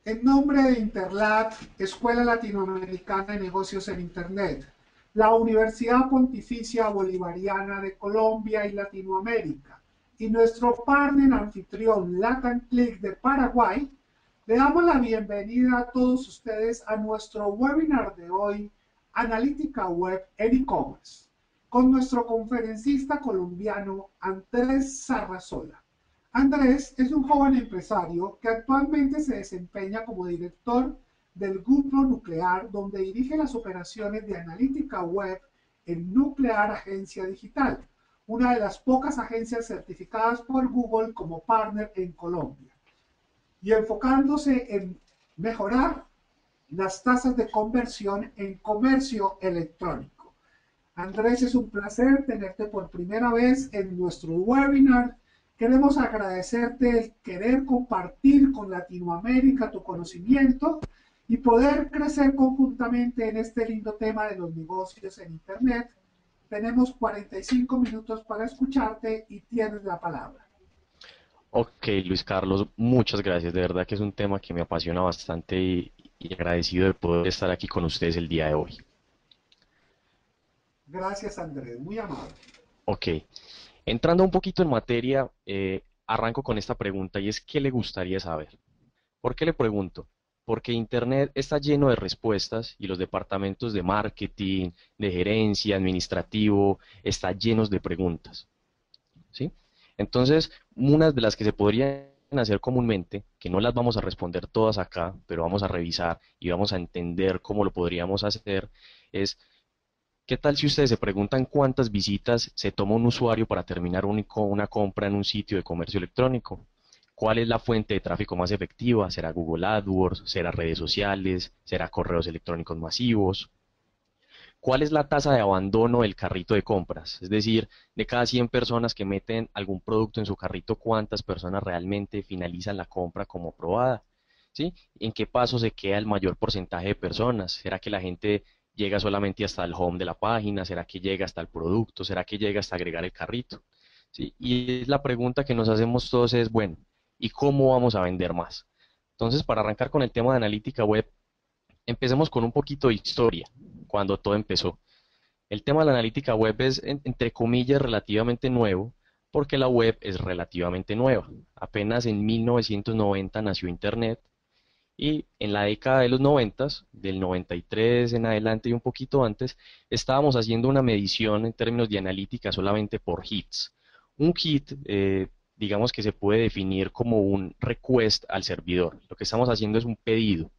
En nombre de Interlat, Escuela Latinoamericana de Negocios en Internet, la Universidad Pontificia Bolivariana de Colombia y Latinoamérica y nuestro partner anfitrión Latam Click de Paraguay, le damos la bienvenida a todos ustedes a nuestro webinar de hoy, Analítica Web en E-Commerce, con nuestro conferencista colombiano Andrés Sarrazola. Andrés es un joven empresario que actualmente se desempeña como director del Grupo Nuclear, donde dirige las operaciones de analítica web en Nuclear Agencia Digital, una de las pocas agencias certificadas por Google como partner en Colombia, y enfocándose en mejorar las tasas de conversión en comercio electrónico. Andrés, es un placer tenerte por primera vez en nuestro webinar. Queremos agradecerte el querer compartir con Latinoamérica tu conocimiento y poder crecer conjuntamente en este lindo tema de los negocios en Internet. Tenemos 45 minutos para escucharte y tienes la palabra. Ok, Luis Carlos, muchas gracias. De verdad que es un tema que me apasiona bastante y agradecido de poder estar aquí con ustedes el día de hoy. Gracias, Andrés, muy amable. Ok, entrando un poquito en materia, arranco con esta pregunta y es ¿qué le gustaría saber? ¿Por qué le pregunto? Porque Internet está lleno de respuestas y los departamentos de marketing, de gerencia, administrativo, están llenos de preguntas. ¿Sí? Entonces, unas de las que se podrían hacer comúnmente, que no las vamos a responder todas acá, pero vamos a revisar y vamos a entender cómo lo podríamos hacer, es, ¿qué tal si ustedes se preguntan cuántas visitas se toma un usuario para terminar una compra en un sitio de comercio electrónico? ¿Cuál es la fuente de tráfico más efectiva? ¿Será Google AdWords? ¿Será redes sociales? ¿Será correos electrónicos masivos? ¿Cuál es la tasa de abandono del carrito de compras? Es decir, de cada 100 personas que meten algún producto en su carrito, ¿cuántas personas realmente finalizan la compra como aprobada? ¿Sí? ¿En qué paso se queda el mayor porcentaje de personas? ¿Será que la gente llega solamente hasta el home de la página? ¿Será que llega hasta el producto? ¿Será que llega hasta agregar el carrito? ¿Sí? Y la pregunta que nos hacemos todos es, bueno, ¿y cómo vamos a vender más? Entonces, para arrancar con el tema de analítica web, empecemos con un poquito de historia, cuando todo empezó. El tema de la analítica web es, entre comillas, relativamente nuevo, porque la web es relativamente nueva. Apenas en 1990 nació Internet y en la década de los 90, del 93 en adelante y un poquito antes, estábamos haciendo una medición en términos de analítica solamente por hits. Un hit, digamos que se puede definir como un request al servidor. Lo que estamos haciendo es un pedido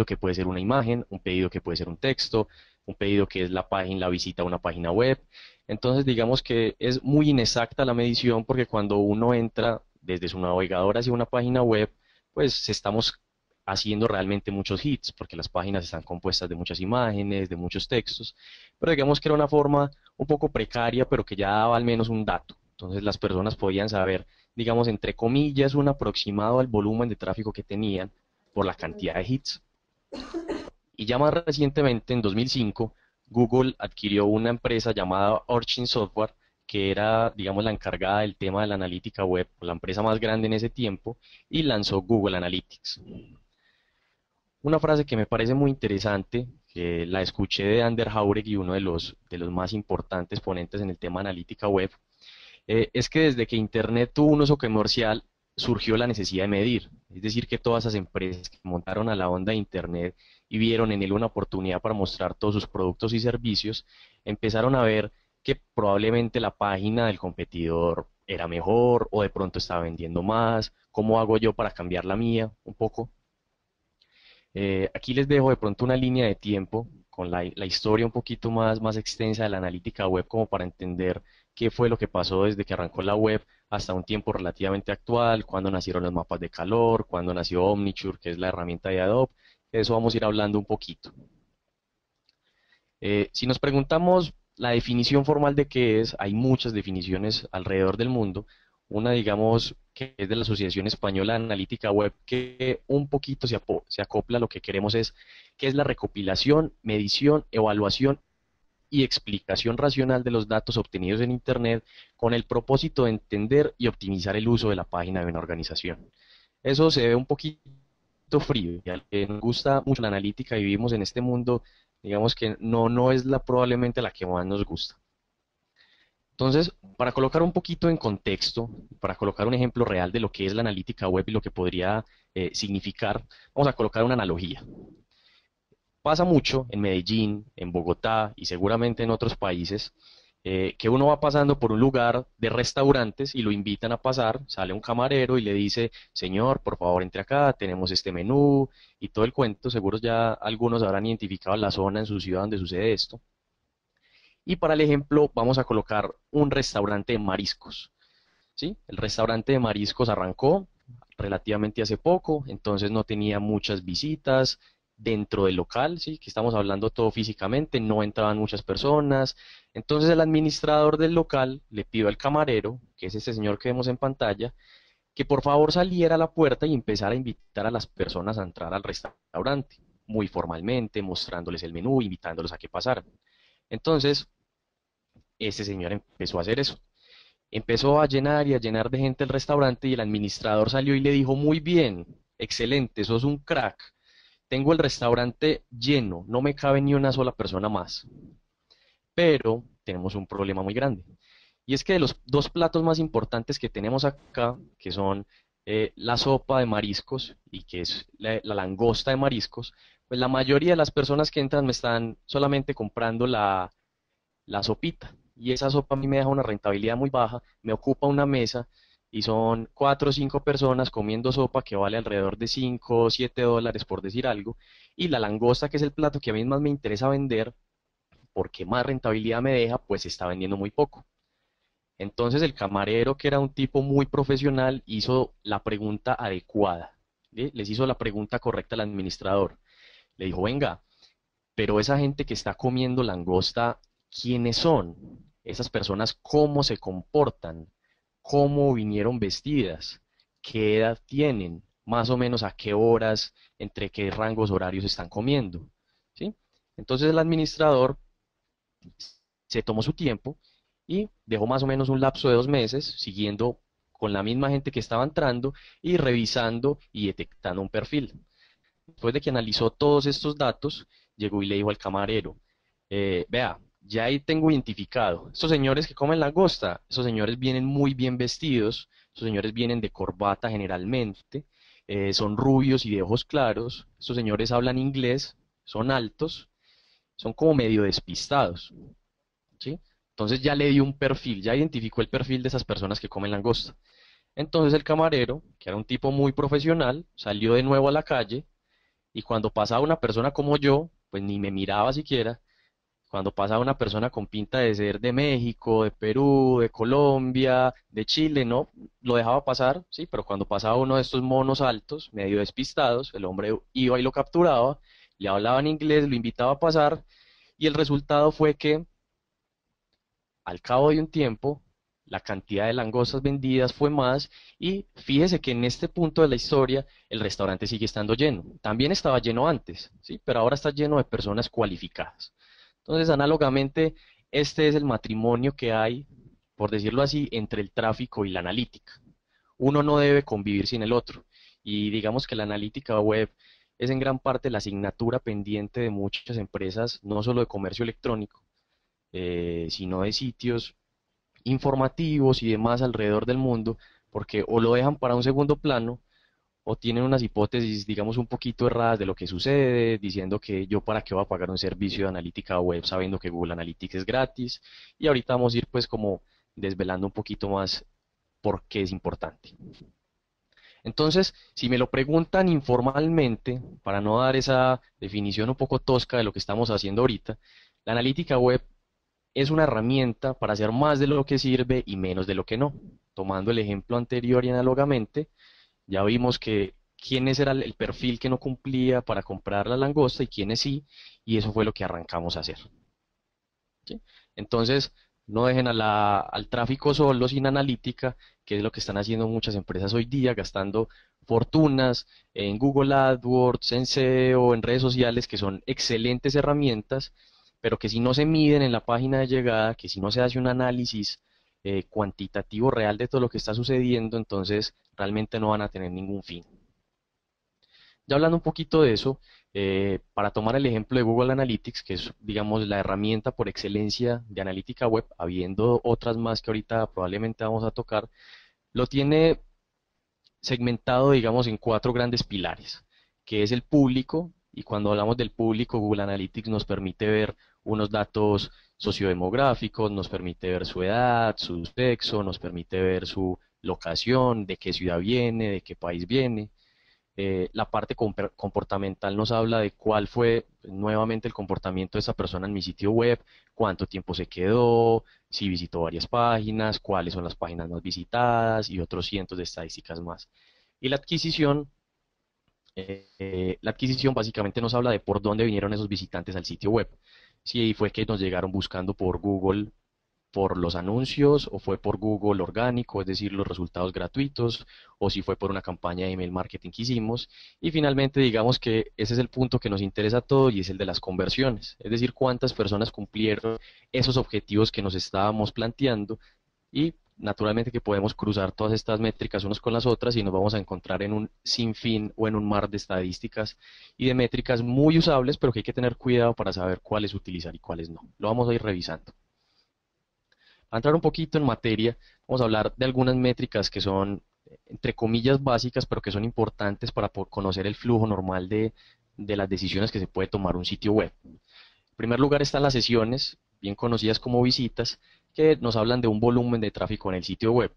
que puede ser una imagen, un pedido que puede ser un texto, un pedido que es la página, la visita a una página web. Entonces, digamos que es muy inexacta la medición porque cuando uno entra desde su navegador hacia una página web, pues estamos haciendo realmente muchos hits porque las páginas están compuestas de muchas imágenes, de muchos textos, pero digamos que era una forma un poco precaria, pero que ya daba al menos un dato. Entonces las personas podían saber, digamos, entre comillas, un aproximado al volumen de tráfico que tenían por la cantidad de hits. Y ya más recientemente, en 2005, Google adquirió una empresa llamada Origin Software, que era, digamos, la encargada del tema de la analítica web, la empresa más grande en ese tiempo, y lanzó Google Analytics. Una frase que me parece muy interesante, que la escuché de Ander Jauregui, uno de los más importantes ponentes en el tema analítica web, es que desde que Internet tuvo un uso comercial, surgió la necesidad de medir. Es decir, que todas esas empresas que montaron a la onda de Internet y vieron en él una oportunidad para mostrar todos sus productos y servicios, empezaron a ver que probablemente la página del competidor era mejor o de pronto estaba vendiendo más. ¿Cómo hago yo para cambiar la mía un poco? Aquí les dejo de pronto una línea de tiempo con la historia un poquito más extensa de la analítica web como para entender qué fue lo que pasó desde que arrancó la web hasta un tiempo relativamente actual, cuándo nacieron los mapas de calor, cuándo nació Omniture, que es la herramienta de Adobe. De eso vamos a ir hablando un poquito. Si nos preguntamos la definición formal de qué es, hay muchas definiciones alrededor del mundo. Una, digamos, que es de la Asociación Española de Analítica Web, que un poquito se acopla a lo que queremos es, que es la recopilación, medición, evaluación y explicación racional de los datos obtenidos en Internet con el propósito de entender y optimizar el uso de la página de una organización. Eso se ve un poquito frío, y al que nos gusta mucho la analítica y vivimos en este mundo, digamos que no es probablemente la que más nos gusta. Entonces, para colocar un poquito en contexto, para colocar un ejemplo real de lo que es la analítica web y lo que podría significar, vamos a colocar una analogía. Pasa mucho en Medellín, en Bogotá y seguramente en otros países, que uno va pasando por un lugar de restaurantes y lo invitan a pasar, sale un camarero y le dice, señor, por favor entre acá, tenemos este menú y todo el cuento. Seguro ya algunos habrán identificado la zona en su ciudad donde sucede esto. Y para el ejemplo vamos a colocar un restaurante de mariscos. ¿Sí? El restaurante de mariscos arrancó relativamente hace poco, entonces no tenía muchas visitas dentro del local, ¿sí? Que estamos hablando todo físicamente, no entraban muchas personas. Entonces el administrador del local le pidió al camarero, que es este señor que vemos en pantalla, que por favor saliera a la puerta y empezara a invitar a las personas a entrar al restaurante, muy formalmente, mostrándoles el menú, invitándolos a que pasaran. Entonces, este señor empezó a hacer eso. Empezó a llenar y a llenar de gente el restaurante y el administrador salió y le dijo, muy bien, excelente, sos un crack. Tengo el restaurante lleno, no me cabe ni una sola persona más. Pero tenemos un problema muy grande. Y es que de los dos platos más importantes que tenemos acá, que son la sopa de mariscos y que es la langosta de mariscos, pues la mayoría de las personas que entran me están solamente comprando la sopita. Y esa sopa a mí me deja una rentabilidad muy baja, me ocupa una mesa y son cuatro o cinco personas comiendo sopa que vale alrededor de 5 o 7 dólares por decir algo. Y la langosta, que es el plato que a mí más me interesa vender, porque más rentabilidad me deja, pues se está vendiendo muy poco. Entonces el camarero, que era un tipo muy profesional, hizo la pregunta adecuada. ¿Sí? Les hizo la pregunta correcta al administrador. Le dijo, venga, pero esa gente que está comiendo langosta, ¿quiénes son? Esas personas, ¿cómo se comportan? ¿Cómo vinieron vestidas? ¿Qué edad tienen? Más o menos a qué horas, entre qué rangos horarios están comiendo. ¿Sí? Entonces el administrador se tomó su tiempo y dejó más o menos un lapso de 2 meses siguiendo con la misma gente que estaba entrando y revisando y detectando un perfil. Después de que analizó todos estos datos, llegó y le dijo al camarero, vea, ya ahí tengo identificado, estos señores que comen langosta, esos señores vienen muy bien vestidos, esos señores vienen de corbata generalmente, son rubios y de ojos claros, estos señores hablan inglés, son altos, son como medio despistados, ¿sí? Entonces ya le dio un perfil, ya identificó el perfil de esas personas que comen langosta. Entonces el camarero, que era un tipo muy profesional, salió de nuevo a la calle y cuando pasaba una persona como yo, pues ni me miraba siquiera. Cuando pasaba una persona con pinta de ser de México, de Perú, de Colombia, de Chile, no, lo dejaba pasar, sí, pero cuando pasaba uno de estos monos altos, medio despistados, el hombre iba y lo capturaba, le hablaba en inglés, lo invitaba a pasar, y el resultado fue que al cabo de un tiempo, la cantidad de langostas vendidas fue más y fíjese que en este punto de la historia el restaurante sigue estando lleno. También estaba lleno antes, ¿sí? Pero ahora está lleno de personas cualificadas. Entonces, análogamente, este es el matrimonio que hay, por decirlo así, entre el tráfico y la analítica. Uno no debe convivir sin el otro. Y digamos que la analítica web es en gran parte la asignatura pendiente de muchas empresas, no solo de comercio electrónico, sino de sitios informativos y demás alrededor del mundo, porque o lo dejan para un segundo plano o tienen unas hipótesis, digamos, un poquito erradas de lo que sucede, diciendo que yo para qué voy a pagar un servicio de analítica web sabiendo que Google Analytics es gratis. Y ahorita vamos a ir pues como desvelando un poquito más por qué es importante. Entonces, si me lo preguntan informalmente, para no dar esa definición un poco tosca de lo que estamos haciendo ahorita, la analítica web es una herramienta para hacer más de lo que sirve y menos de lo que no. Tomando el ejemplo anterior y análogamente, ya vimos que quiénes era el perfil que no cumplía para comprar la langosta y quiénes sí, y eso fue lo que arrancamos a hacer. ¿Sí? Entonces, no dejen al tráfico solo, sin analítica, que es lo que están haciendo muchas empresas hoy día, gastando fortunas en Google AdWords, en SEO, en redes sociales, que son excelentes herramientas, pero que si no se miden en la página de llegada, que si no se hace un análisis cuantitativo real de todo lo que está sucediendo, entonces realmente no van a tener ningún fin. Ya hablando un poquito de eso, para tomar el ejemplo de Google Analytics, que es, digamos, la herramienta por excelencia de analítica web, habiendo otras más que ahorita probablemente vamos a tocar, lo tiene segmentado, digamos, en cuatro grandes pilares, que es el público, y cuando hablamos del público, Google Analytics nos permite ver unos datos sociodemográficos, nos permite ver su edad, su sexo, nos permite ver su locación, de qué ciudad viene, de qué país viene. La parte comportamental nos habla de cuál fue nuevamente el comportamiento de esa persona en mi sitio web, cuánto tiempo se quedó, si visitó varias páginas, cuáles son las páginas más visitadas y otros cientos de estadísticas más. Y la adquisición básicamente nos habla de por dónde vinieron esos visitantes al sitio web. Si fue que nos llegaron buscando por Google por los anuncios o fue por Google orgánico, es decir, los resultados gratuitos, o si fue por una campaña de email marketing que hicimos. Y finalmente, digamos que ese es el punto que nos interesa a todos y es el de las conversiones, es decir, cuántas personas cumplieron esos objetivos que nos estábamos planteando y naturalmente que podemos cruzar todas estas métricas unas con las otras y nos vamos a encontrar en un sinfín o en un mar de estadísticas y de métricas muy usables, pero que hay que tener cuidado para saber cuáles utilizar y cuáles no. Lo vamos a ir revisando. Para entrar un poquito en materia, vamos a hablar de algunas métricas que son, entre comillas, básicas, pero que son importantes para conocer el flujo normal de las decisiones que se puede tomar un sitio web. En primer lugar están las sesiones, bien conocidas como visitas, que nos hablan de un volumen de tráfico en el sitio web.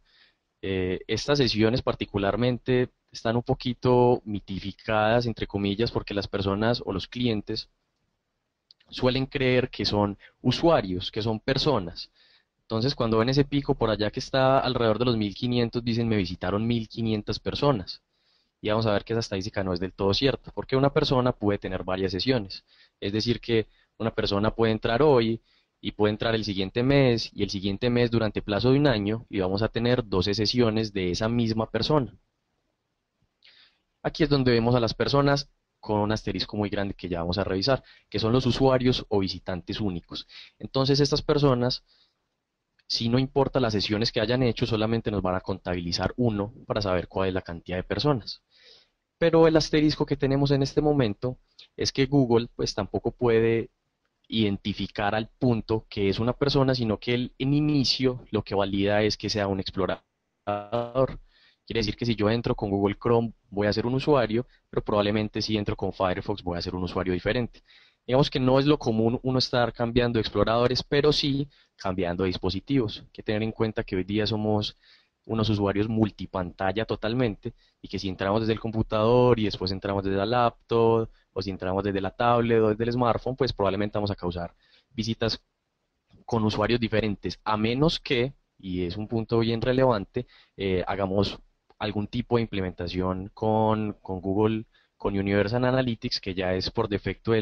Estas sesiones particularmente están un poquito mitificadas, entre comillas, porque las personas o los clientes suelen creer que son usuarios, que son personas. Entonces, cuando ven ese pico por allá que está alrededor de los 1500, dicen me visitaron 1500 personas. Y vamos a ver que esa estadística no es del todo cierta, porque una persona puede tener varias sesiones. Es decir, que una persona puede entrar hoy y puede entrar el siguiente mes y el siguiente mes durante plazo de un año y vamos a tener 12 sesiones de esa misma persona. Aquí es donde vemos a las personas con un asterisco muy grande que ya vamos a revisar, que son los usuarios o visitantes únicos. Entonces, estas personas si no importa las sesiones que hayan hecho, solamente nos van a contabilizar uno para saber cuál es la cantidad de personas. Pero el asterisco que tenemos en este momento es que Google pues tampoco puede identificar al punto que es una persona, sino que él en inicio lo que valida es que sea un explorador. Quiere decir que si yo entro con Google Chrome voy a ser un usuario, pero probablemente si entro con Firefox voy a ser un usuario diferente. Digamos que no es lo común uno estar cambiando de exploradores, pero sí cambiando de dispositivos. Hay que tener en cuenta que hoy día somos unos usuarios multipantalla totalmente y que si entramos desde el computador y después entramos desde la laptop o si entramos desde la tablet o desde el smartphone, pues probablemente vamos a causar visitas con usuarios diferentes, a menos que, y es un punto bien relevante, hagamos algún tipo de implementación con Google, con Universal Analytics, que ya es por defecto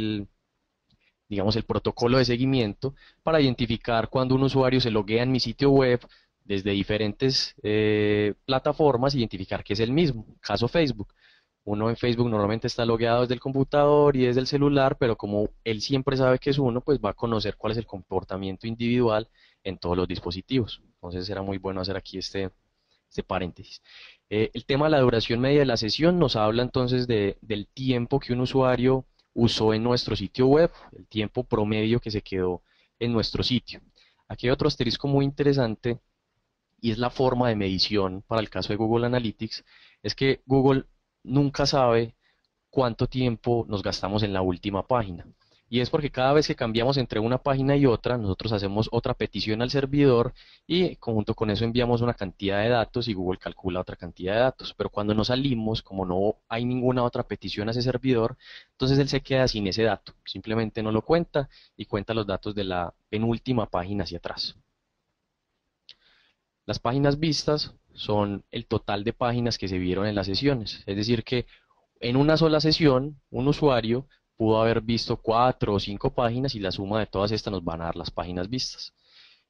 digamos, el protocolo de seguimiento para identificar cuando un usuario se loguea en mi sitio web desde diferentes plataformas, identificar que es el mismo. Caso Facebook. Uno en Facebook normalmente está logueado desde el computador y desde el celular, pero como él siempre sabe que es uno, pues va a conocer cuál es el comportamiento individual en todos los dispositivos. Entonces era muy bueno hacer aquí este paréntesis. El tema de la duración media de la sesión nos habla entonces del tiempo que un usuario usó en nuestro sitio web, el tiempo promedio que se quedó en nuestro sitio. Aquí hay otro asterisco muy interesante y es la forma de medición para el caso de Google Analytics, es que Google nunca sabe cuánto tiempo nos gastamos en la última página. Y es porque cada vez que cambiamos entre una página y otra, nosotros hacemos otra petición al servidor y junto con eso enviamos una cantidad de datos y Google calcula otra cantidad de datos. Pero cuando nos salimos, como no hay ninguna otra petición a ese servidor, entonces él se queda sin ese dato. Simplemente no lo cuenta y cuenta los datos de la penúltima página hacia atrás. Las páginas vistas son el total de páginas que se vieron en las sesiones. Es decir, que en una sola sesión, un usuario pudo haber visto 4 o 5 páginas y la suma de todas estas nos van a dar las páginas vistas.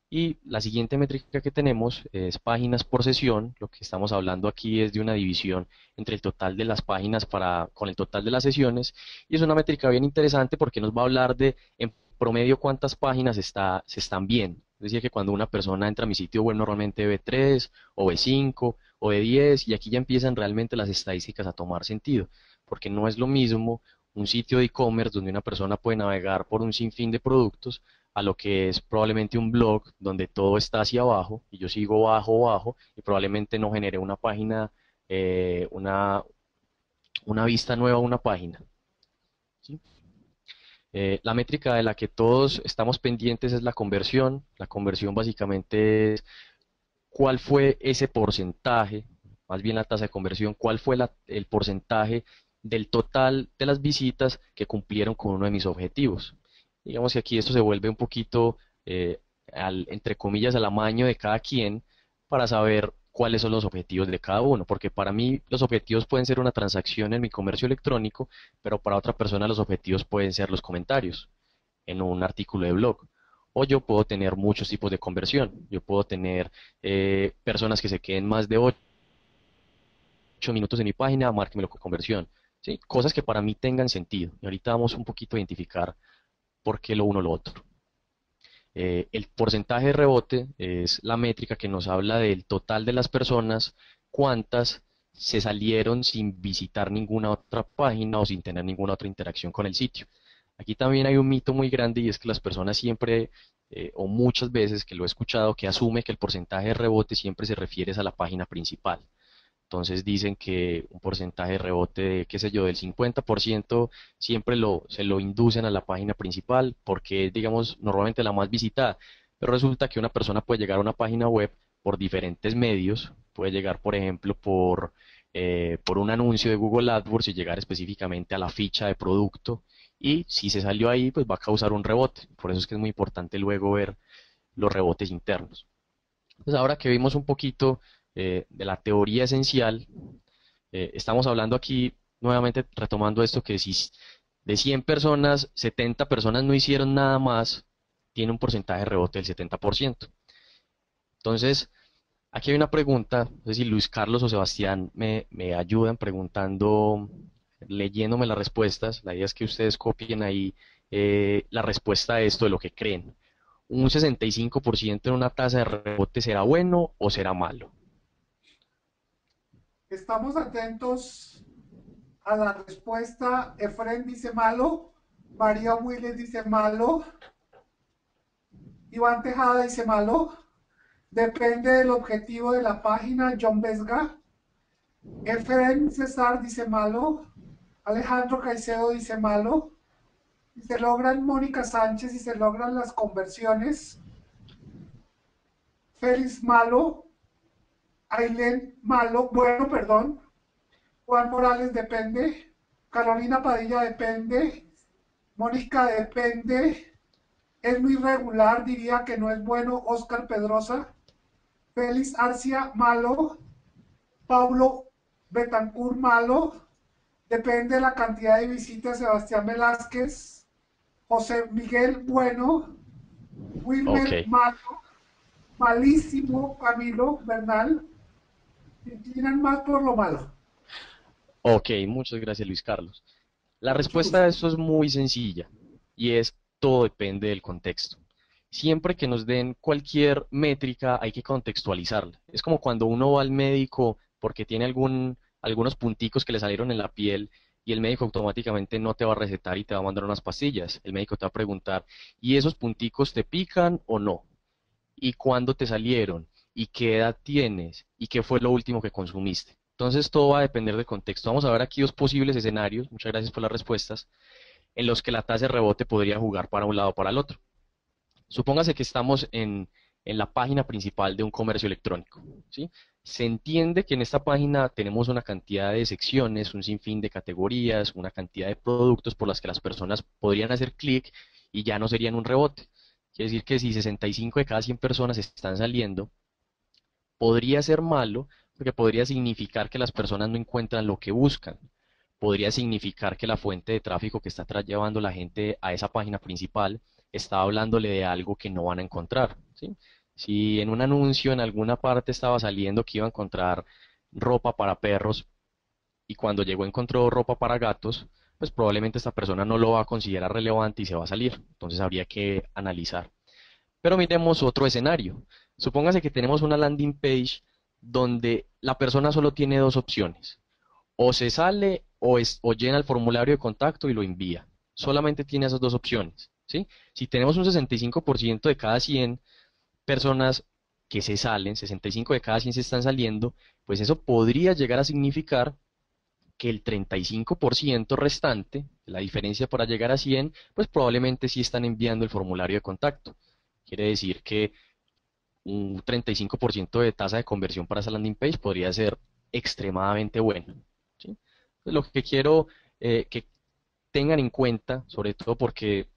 Y la siguiente métrica que tenemos es páginas por sesión. Lo que estamos hablando aquí es de una división entre el total de las páginas con el total de las sesiones. Y es una métrica bien interesante porque nos va a hablar de en promedio cuántas páginas se están viendo. Es decir, que cuando una persona entra a mi sitio web normalmente ve 3 o ve 5 o ve 10 y aquí ya empiezan realmente las estadísticas a tomar sentido. porque no es lo mismo un sitio de e-commerce donde una persona puede navegar por un sinfín de productos a lo que es probablemente un blog donde todo está hacia abajo y yo sigo bajo, bajo y probablemente no genere una página, eh, una, una vista nueva a una página. ¿Sí? La métrica de la que todos estamos pendientes es la conversión. La conversión básicamente es cuál fue ese porcentaje, más bien la tasa de conversión, cuál fue el porcentaje del total de las visitas que cumplieron con uno de mis objetivos. Digamos que aquí esto se vuelve un poquito, entre comillas, al amaño de cada quien para saber cuáles son los objetivos de cada uno, porque para mí los objetivos pueden ser una transacción en mi comercio electrónico, pero para otra persona los objetivos pueden ser los comentarios en un artículo de blog. O yo puedo tener muchos tipos de conversión. Yo puedo tener personas que se queden más de 8 minutos en mi página, márquemelo con conversión. ¿Sí? Cosas que para mí tengan sentido. Y ahorita vamos un poquito a identificar por qué lo uno o lo otro. El porcentaje de rebote es la métrica que nos habla del total de las personas, cuántas se salieron sin visitar ninguna otra página o sin tener ninguna otra interacción con el sitio. Aquí también hay un mito muy grande y es que las personas siempre, o muchas veces que lo he escuchado, que asume que el porcentaje de rebote siempre se refiere a la página principal. Entonces dicen que un porcentaje de rebote de, qué sé yo, del 50% siempre se lo inducen a la página principal porque es, digamos, normalmente la más visitada. Pero resulta que una persona puede llegar a una página web por diferentes medios. Puede llegar, por ejemplo, por un anuncio de Google AdWords y llegar específicamente a la ficha de producto. Y si se salió ahí, pues va a causar un rebote. Por eso es que es muy importante luego ver los rebotes internos. Pues ahora que vimos un poquito de la teoría esencial, estamos hablando aquí, nuevamente retomando esto, que si de 100 personas, 70 personas no hicieron nada más, tiene un porcentaje de rebote del 70%. Entonces, aquí hay una pregunta, no sé si Luis Carlos o Sebastián me ayudan preguntando, leyéndome las respuestas. La idea es que ustedes copien ahí la respuesta a esto de lo que creen. ¿Un 65% en una tasa de rebote será bueno o será malo? Estamos atentos a la respuesta. Efren dice malo, María Willes dice malo, Iván Tejada dice malo, depende del objetivo de la página, John Vesga, Efren César dice malo, Alejandro Caicedo dice malo, si se logran Mónica Sánchez y se logran las conversiones, Félix malo, Ailén malo, bueno, perdón, Juan Morales depende, Carolina Padilla depende, Mónica depende, es muy regular, diría que no es bueno, Oscar Pedrosa, Félix Arcia malo, Pablo Betancourt malo, depende de la cantidad de visitas, Sebastián Velázquez, José Miguel bueno, Ok, Wilmer malo, malísimo Camilo Bernal, se inclinan más por lo malo. ok, muchas gracias Luis Carlos. La Con mucho respuesta a gusto. esto es muy sencilla y es todo depende del contexto. Siempre que nos den cualquier métrica hay que contextualizarla. Es como cuando uno va al médico porque tiene algunos punticos que le salieron en la piel y el médico automáticamente no te va a recetar y te va a mandar unas pastillas. El médico te va a preguntar, ¿y esos punticos te pican o no? ¿Y cuándo te salieron? ¿Y qué edad tienes? ¿Y qué fue lo último que consumiste? Entonces todo va a depender del contexto. Vamos a ver aquí dos posibles escenarios, muchas gracias por las respuestas, en los que la tasa de rebote podría jugar para un lado o para el otro. Supóngase que estamos en la página principal de un comercio electrónico, ¿sí? Se entiende que en esta página tenemos una cantidad de secciones, un sinfín de categorías, una cantidad de productos por las que las personas podrían hacer clic y ya no serían un rebote. Quiere decir que si 65 de cada 100 personas están saliendo, podría ser malo porque podría significar que las personas no encuentran lo que buscan. Podría significar que la fuente de tráfico que está llevando la gente a esa página principal está hablándole de algo que no van a encontrar, ¿sí? Si en un anuncio en alguna parte estaba saliendo que iba a encontrar ropa para perros y cuando llegó encontró ropa para gatos, pues probablemente esta persona no lo va a considerar relevante y se va a salir. Entonces habría que analizar. Pero miremos otro escenario. Supóngase que tenemos una landing page donde la persona solo tiene dos opciones. O se sale o llena el formulario de contacto y lo envía. Solamente tiene esas dos opciones, ¿sí? Si tenemos un 65% de cada 100 personas que se salen, 65 de cada 100 se están saliendo, pues eso podría llegar a significar que el 35% restante, la diferencia para llegar a 100, pues probablemente sí están enviando el formulario de contacto. Quiere decir que un 35% de tasa de conversión para esa landing page podría ser extremadamente bueno, ¿sí? Lo que quiero que tengan en cuenta, sobre todo porque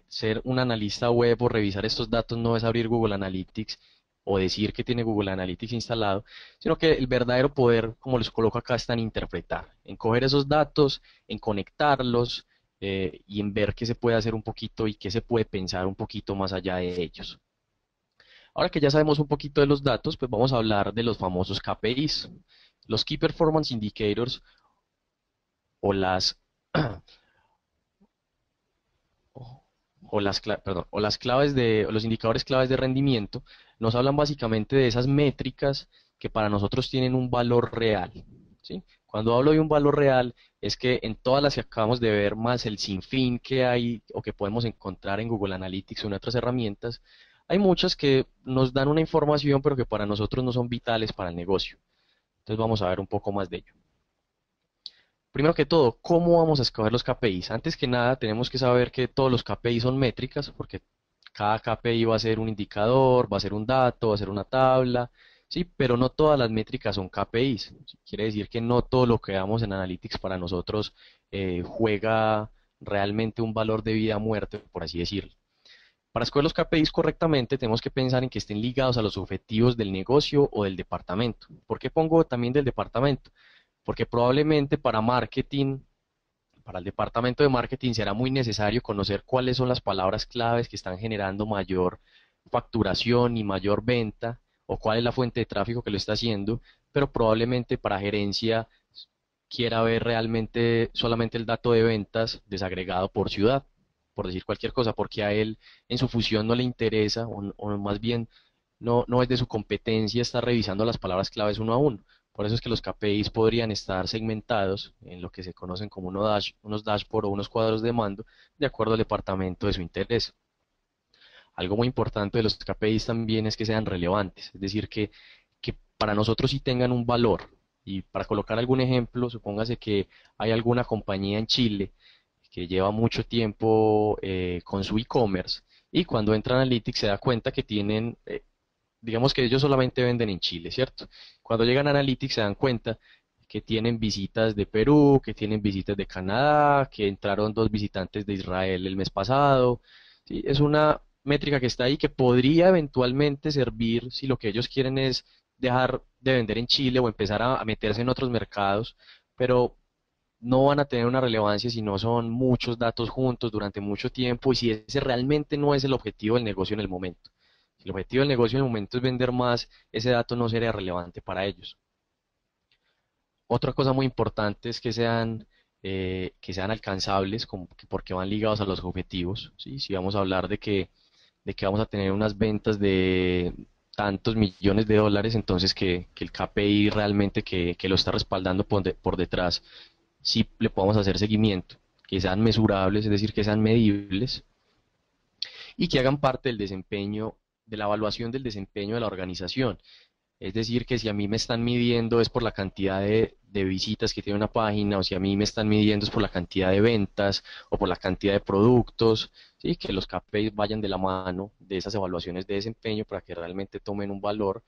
ser un analista web o revisar estos datos no es abrir Google Analytics o decir que tiene Google Analytics instalado, sino que el verdadero poder, como les coloco acá, está en interpretar, en coger esos datos, en conectarlos y en ver qué se puede hacer un poquito y qué se puede pensar un poquito más allá de ellos. Ahora que ya sabemos un poquito de los datos, pues vamos a hablar de los famosos KPIs. Los Key Performance Indicators o las o las claves o los indicadores claves de rendimiento nos hablan básicamente de esas métricas que para nosotros tienen un valor real, ¿sí? Cuando hablo de un valor real es que en todas las que acabamos de ver más el sinfín que hay o que podemos encontrar en Google Analytics o en otras herramientas, hay muchas que nos dan una información pero que para nosotros no son vitales para el negocio. Entonces vamos a ver un poco más de ello. Primero que todo, ¿cómo vamos a escoger los KPIs? Antes que nada, tenemos que saber que todos los KPIs son métricas, porque cada KPI va a ser un indicador, va a ser un dato, va a ser una tabla, ¿sí? Pero no todas las métricas son KPIs. ¿Sí? Quiere decir que no todo lo que damos en Analytics para nosotros juega realmente un valor de vida a muerte, por así decirlo. Para escoger los KPIs correctamente, tenemos que pensar en que estén ligados a los objetivos del negocio o del departamento. ¿Por qué pongo también del departamento? Porque probablemente para marketing, para el departamento de marketing será muy necesario conocer cuáles son las palabras claves que están generando mayor facturación y mayor venta, o cuál es la fuente de tráfico que lo está haciendo, pero probablemente para gerencia quiera ver realmente solamente el dato de ventas desagregado por ciudad, por decir cualquier cosa, porque a él en su fusión no le interesa, o más bien no es de su competencia estar revisando las palabras claves uno a uno. Por eso es que los KPIs podrían estar segmentados en lo que se conocen como unos dashboard o unos cuadros de mando, de acuerdo al departamento de su interés. Algo muy importante de los KPIs también es que sean relevantes, es decir, que para nosotros sí tengan un valor. Y para colocar algún ejemplo, supóngase que hay alguna compañía en Chile que lleva mucho tiempo con su e-commerce y cuando entra a Analytics se da cuenta que tienen, digamos que ellos solamente venden en Chile, ¿cierto? Cuando llegan a Analytics se dan cuenta que tienen visitas de Perú, que tienen visitas de Canadá, que entraron dos visitantes de Israel el mes pasado. ¿Sí? Es una métrica que está ahí que podría eventualmente servir si lo que ellos quieren es dejar de vender en Chile o empezar a meterse en otros mercados, pero no van a tener una relevancia si no son muchos datos juntos durante mucho tiempo y si ese realmente no es el objetivo del negocio en el momento. Si el objetivo del negocio en el momento es vender más, ese dato no sería relevante para ellos. Otra cosa muy importante es que sean alcanzables porque van ligados a los objetivos, ¿sí? Si vamos a hablar de que vamos a tener unas ventas de tantos millones de dólares, entonces que el KPI realmente que lo está respaldando por detrás, sí le podamos hacer seguimiento, que sean mesurables, es decir, que sean medibles y que hagan parte del desempeño, de la evaluación del desempeño de la organización. Es decir, que si a mí me están midiendo es por la cantidad de visitas que tiene una página, o si a mí me están midiendo es por la cantidad de ventas o por la cantidad de productos, ¿sí? Que los KPIs vayan de la mano de esas evaluaciones de desempeño para que realmente tomen un valor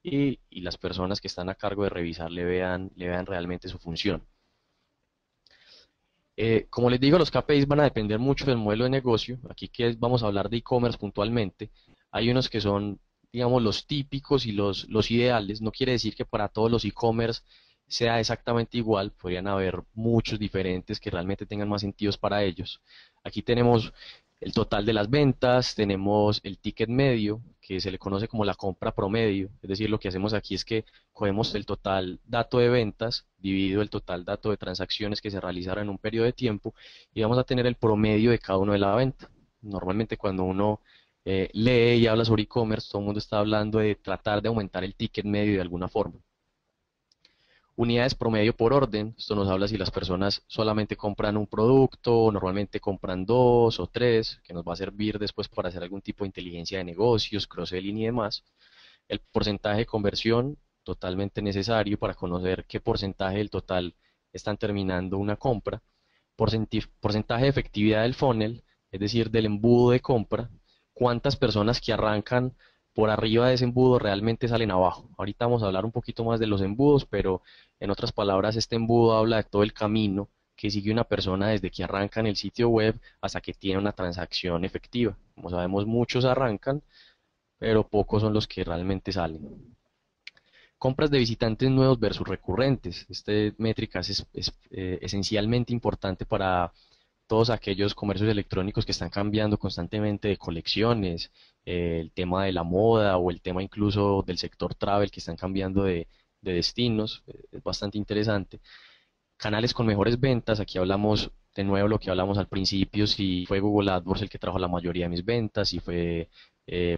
y las personas que están a cargo de revisar le vean realmente su función. Como les digo, los KPIs van a depender mucho del modelo de negocio. Aquí que vamos a hablar de e-commerce puntualmente. Hay unos que son, digamos, los típicos y los ideales. No quiere decir que para todos los e-commerce sea exactamente igual. Podrían haber muchos diferentes que realmente tengan más sentidos para ellos. Aquí tenemos el total de las ventas, tenemos el ticket medio, que se le conoce como la compra promedio. Es decir, lo que hacemos aquí es que cogemos el total dato de ventas dividido el total dato de transacciones que se realizaron en un periodo de tiempo y vamos a tener el promedio de cada uno de la venta. Normalmente cuando uno lee y habla sobre e-commerce, todo el mundo está hablando de tratar de aumentar el ticket medio de alguna forma. Unidades promedio por orden, esto nos habla si las personas solamente compran un producto, o normalmente compran dos o tres, que nos va a servir después para hacer algún tipo de inteligencia de negocios, cross-selling y demás. El porcentaje de conversión, totalmente necesario para conocer qué porcentaje del total están terminando una compra. Porcentaje de efectividad del funnel, es decir, del embudo de compra, cuántas personas que arrancan por arriba de ese embudo realmente salen abajo. Ahorita vamos a hablar un poquito más de los embudos, pero en otras palabras, este embudo habla de todo el camino que sigue una persona desde que arranca en el sitio web hasta que tiene una transacción efectiva. Como sabemos, muchos arrancan, pero pocos son los que realmente salen. Compras de visitantes nuevos versus recurrentes. Esta métrica es esencialmente importante para todos aquellos comercios electrónicos que están cambiando constantemente de colecciones, el tema de la moda o el tema incluso del sector travel que están cambiando de destinos. Es bastante interesante. Canales con mejores ventas, aquí hablamos de nuevo lo que hablamos al principio, si fue Google AdWords el que trajo la mayoría de mis ventas, si fue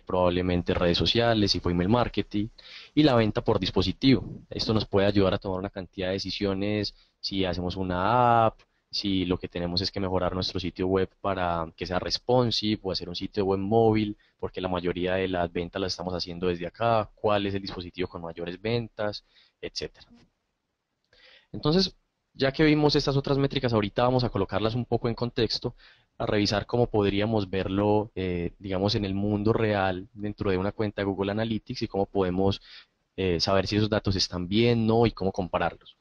probablemente redes sociales, si fue email marketing, y la venta por dispositivo. Esto nos puede ayudar a tomar una cantidad de decisiones, si hacemos una app, si lo que tenemos es que mejorar nuestro sitio web para que sea responsive o hacer un sitio web móvil, porque la mayoría de las ventas las estamos haciendo desde acá, cuál es el dispositivo con mayores ventas, etcétera. Entonces, ya que vimos estas otras métricas, ahorita vamos a colocarlas un poco en contexto, a revisar cómo podríamos verlo, digamos, en el mundo real dentro de una cuenta de Google Analytics y cómo podemos saber si esos datos están bien, no, y cómo compararlos.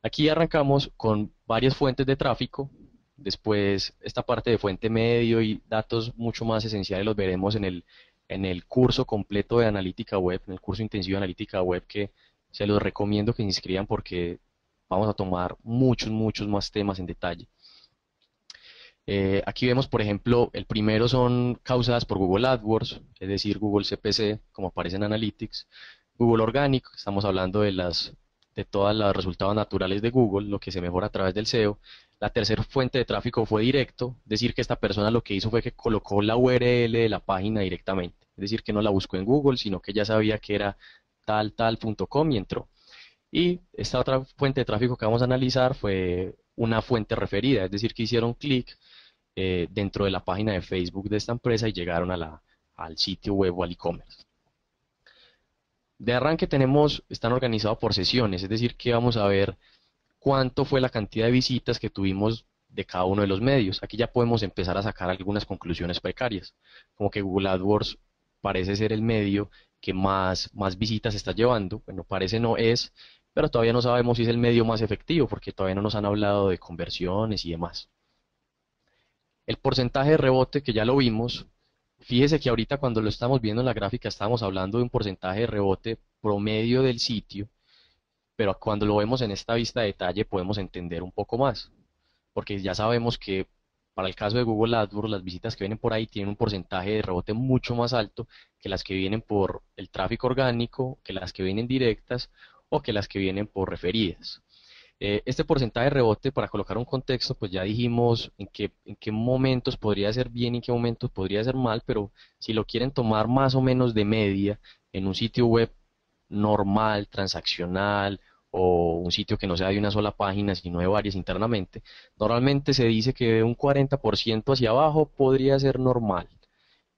Aquí arrancamos con varias fuentes de tráfico, después esta parte de fuente medio y datos mucho más esenciales los veremos en el curso completo de analítica web, en el curso intensivo de analítica web que se los recomiendo que se inscriban porque vamos a tomar muchos más temas en detalle. Aquí vemos, por ejemplo, el primero son causadas por Google AdWords, es decir, Google CPC, como aparece en Analytics. Google Organic, estamos hablando de todos los resultados naturales de Google, lo que se mejora a través del SEO. La tercera fuente de tráfico fue directo, es decir, que esta persona lo que hizo fue que colocó la URL de la página directamente, es decir, que no la buscó en Google, sino que ya sabía que era tal.com y entró. Y esta otra fuente de tráfico que vamos a analizar fue una fuente referida, es decir, que hicieron clic dentro de la página de Facebook de esta empresa y llegaron al sitio web o al e-commerce. De arranque están organizados por sesiones, es decir, que vamos a ver cuánto fue la cantidad de visitas que tuvimos de cada uno de los medios. Aquí ya podemos empezar a sacar algunas conclusiones precarias, como que Google AdWords parece ser el medio que más visitas está llevando. Bueno, parece no es, pero todavía no sabemos si es el medio más efectivo, porque todavía no nos han hablado de conversiones y demás. El porcentaje de rebote, que ya lo vimos, fíjese que ahorita cuando lo estamos viendo en la gráfica estamos hablando de un porcentaje de rebote promedio del sitio, pero cuando lo vemos en esta vista de detalle podemos entender un poco más, porque ya sabemos que para el caso de Google AdWords, las visitas que vienen por ahí tienen un porcentaje de rebote mucho más alto que las que vienen por el tráfico orgánico, que las que vienen directas o que las que vienen por referidas. Este porcentaje de rebote, para colocar un contexto, pues ya dijimos en qué momentos podría ser bien y en qué momentos podría ser mal, pero si lo quieren tomar más o menos de media en un sitio web normal, transaccional o un sitio que no sea de una sola página, sino de varias internamente, normalmente se dice que de un 40% hacia abajo podría ser normal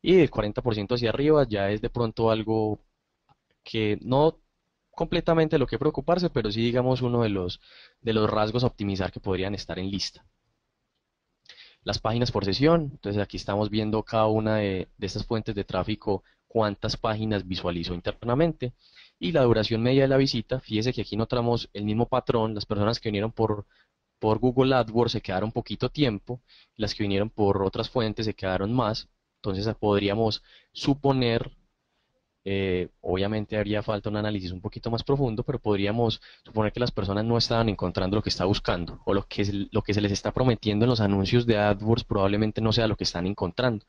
y del 40% hacia arriba ya es de pronto algo que no completamente lo que preocuparse, pero sí digamos uno de los rasgos a optimizar que podrían estar en lista. Las páginas por sesión, entonces aquí estamos viendo cada una de estas fuentes de tráfico, cuántas páginas visualizó internamente y la duración media de la visita. Fíjese que aquí notamos el mismo patrón, las personas que vinieron por Google AdWords se quedaron poquito tiempo, las que vinieron por otras fuentes se quedaron más, entonces podríamos suponer, obviamente haría falta un análisis un poquito más profundo, pero podríamos suponer que las personas no estaban encontrando lo que está buscando o lo que se les está prometiendo en los anuncios de AdWords probablemente no sea lo que están encontrando.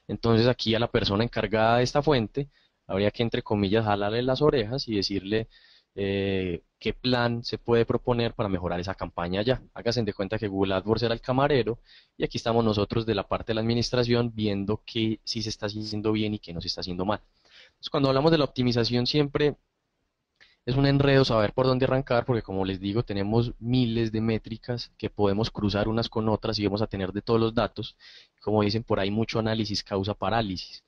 Entonces aquí a la persona encargada de esta fuente habría que, entre comillas, jalarle las orejas y decirle qué plan se puede proponer para mejorar esa campaña ya. Háganse de cuenta que Google AdWords era el camarero y aquí estamos nosotros de la parte de la administración viendo qué sí se está haciendo bien y qué no se está haciendo mal. Entonces, cuando hablamos de la optimización siempre Es un enredo saber por dónde arrancar porque como les digo, tenemos miles de métricas que podemos cruzar unas con otras y vamos a tener de todos los datos. Como dicen por ahí, mucho análisis causa parálisis.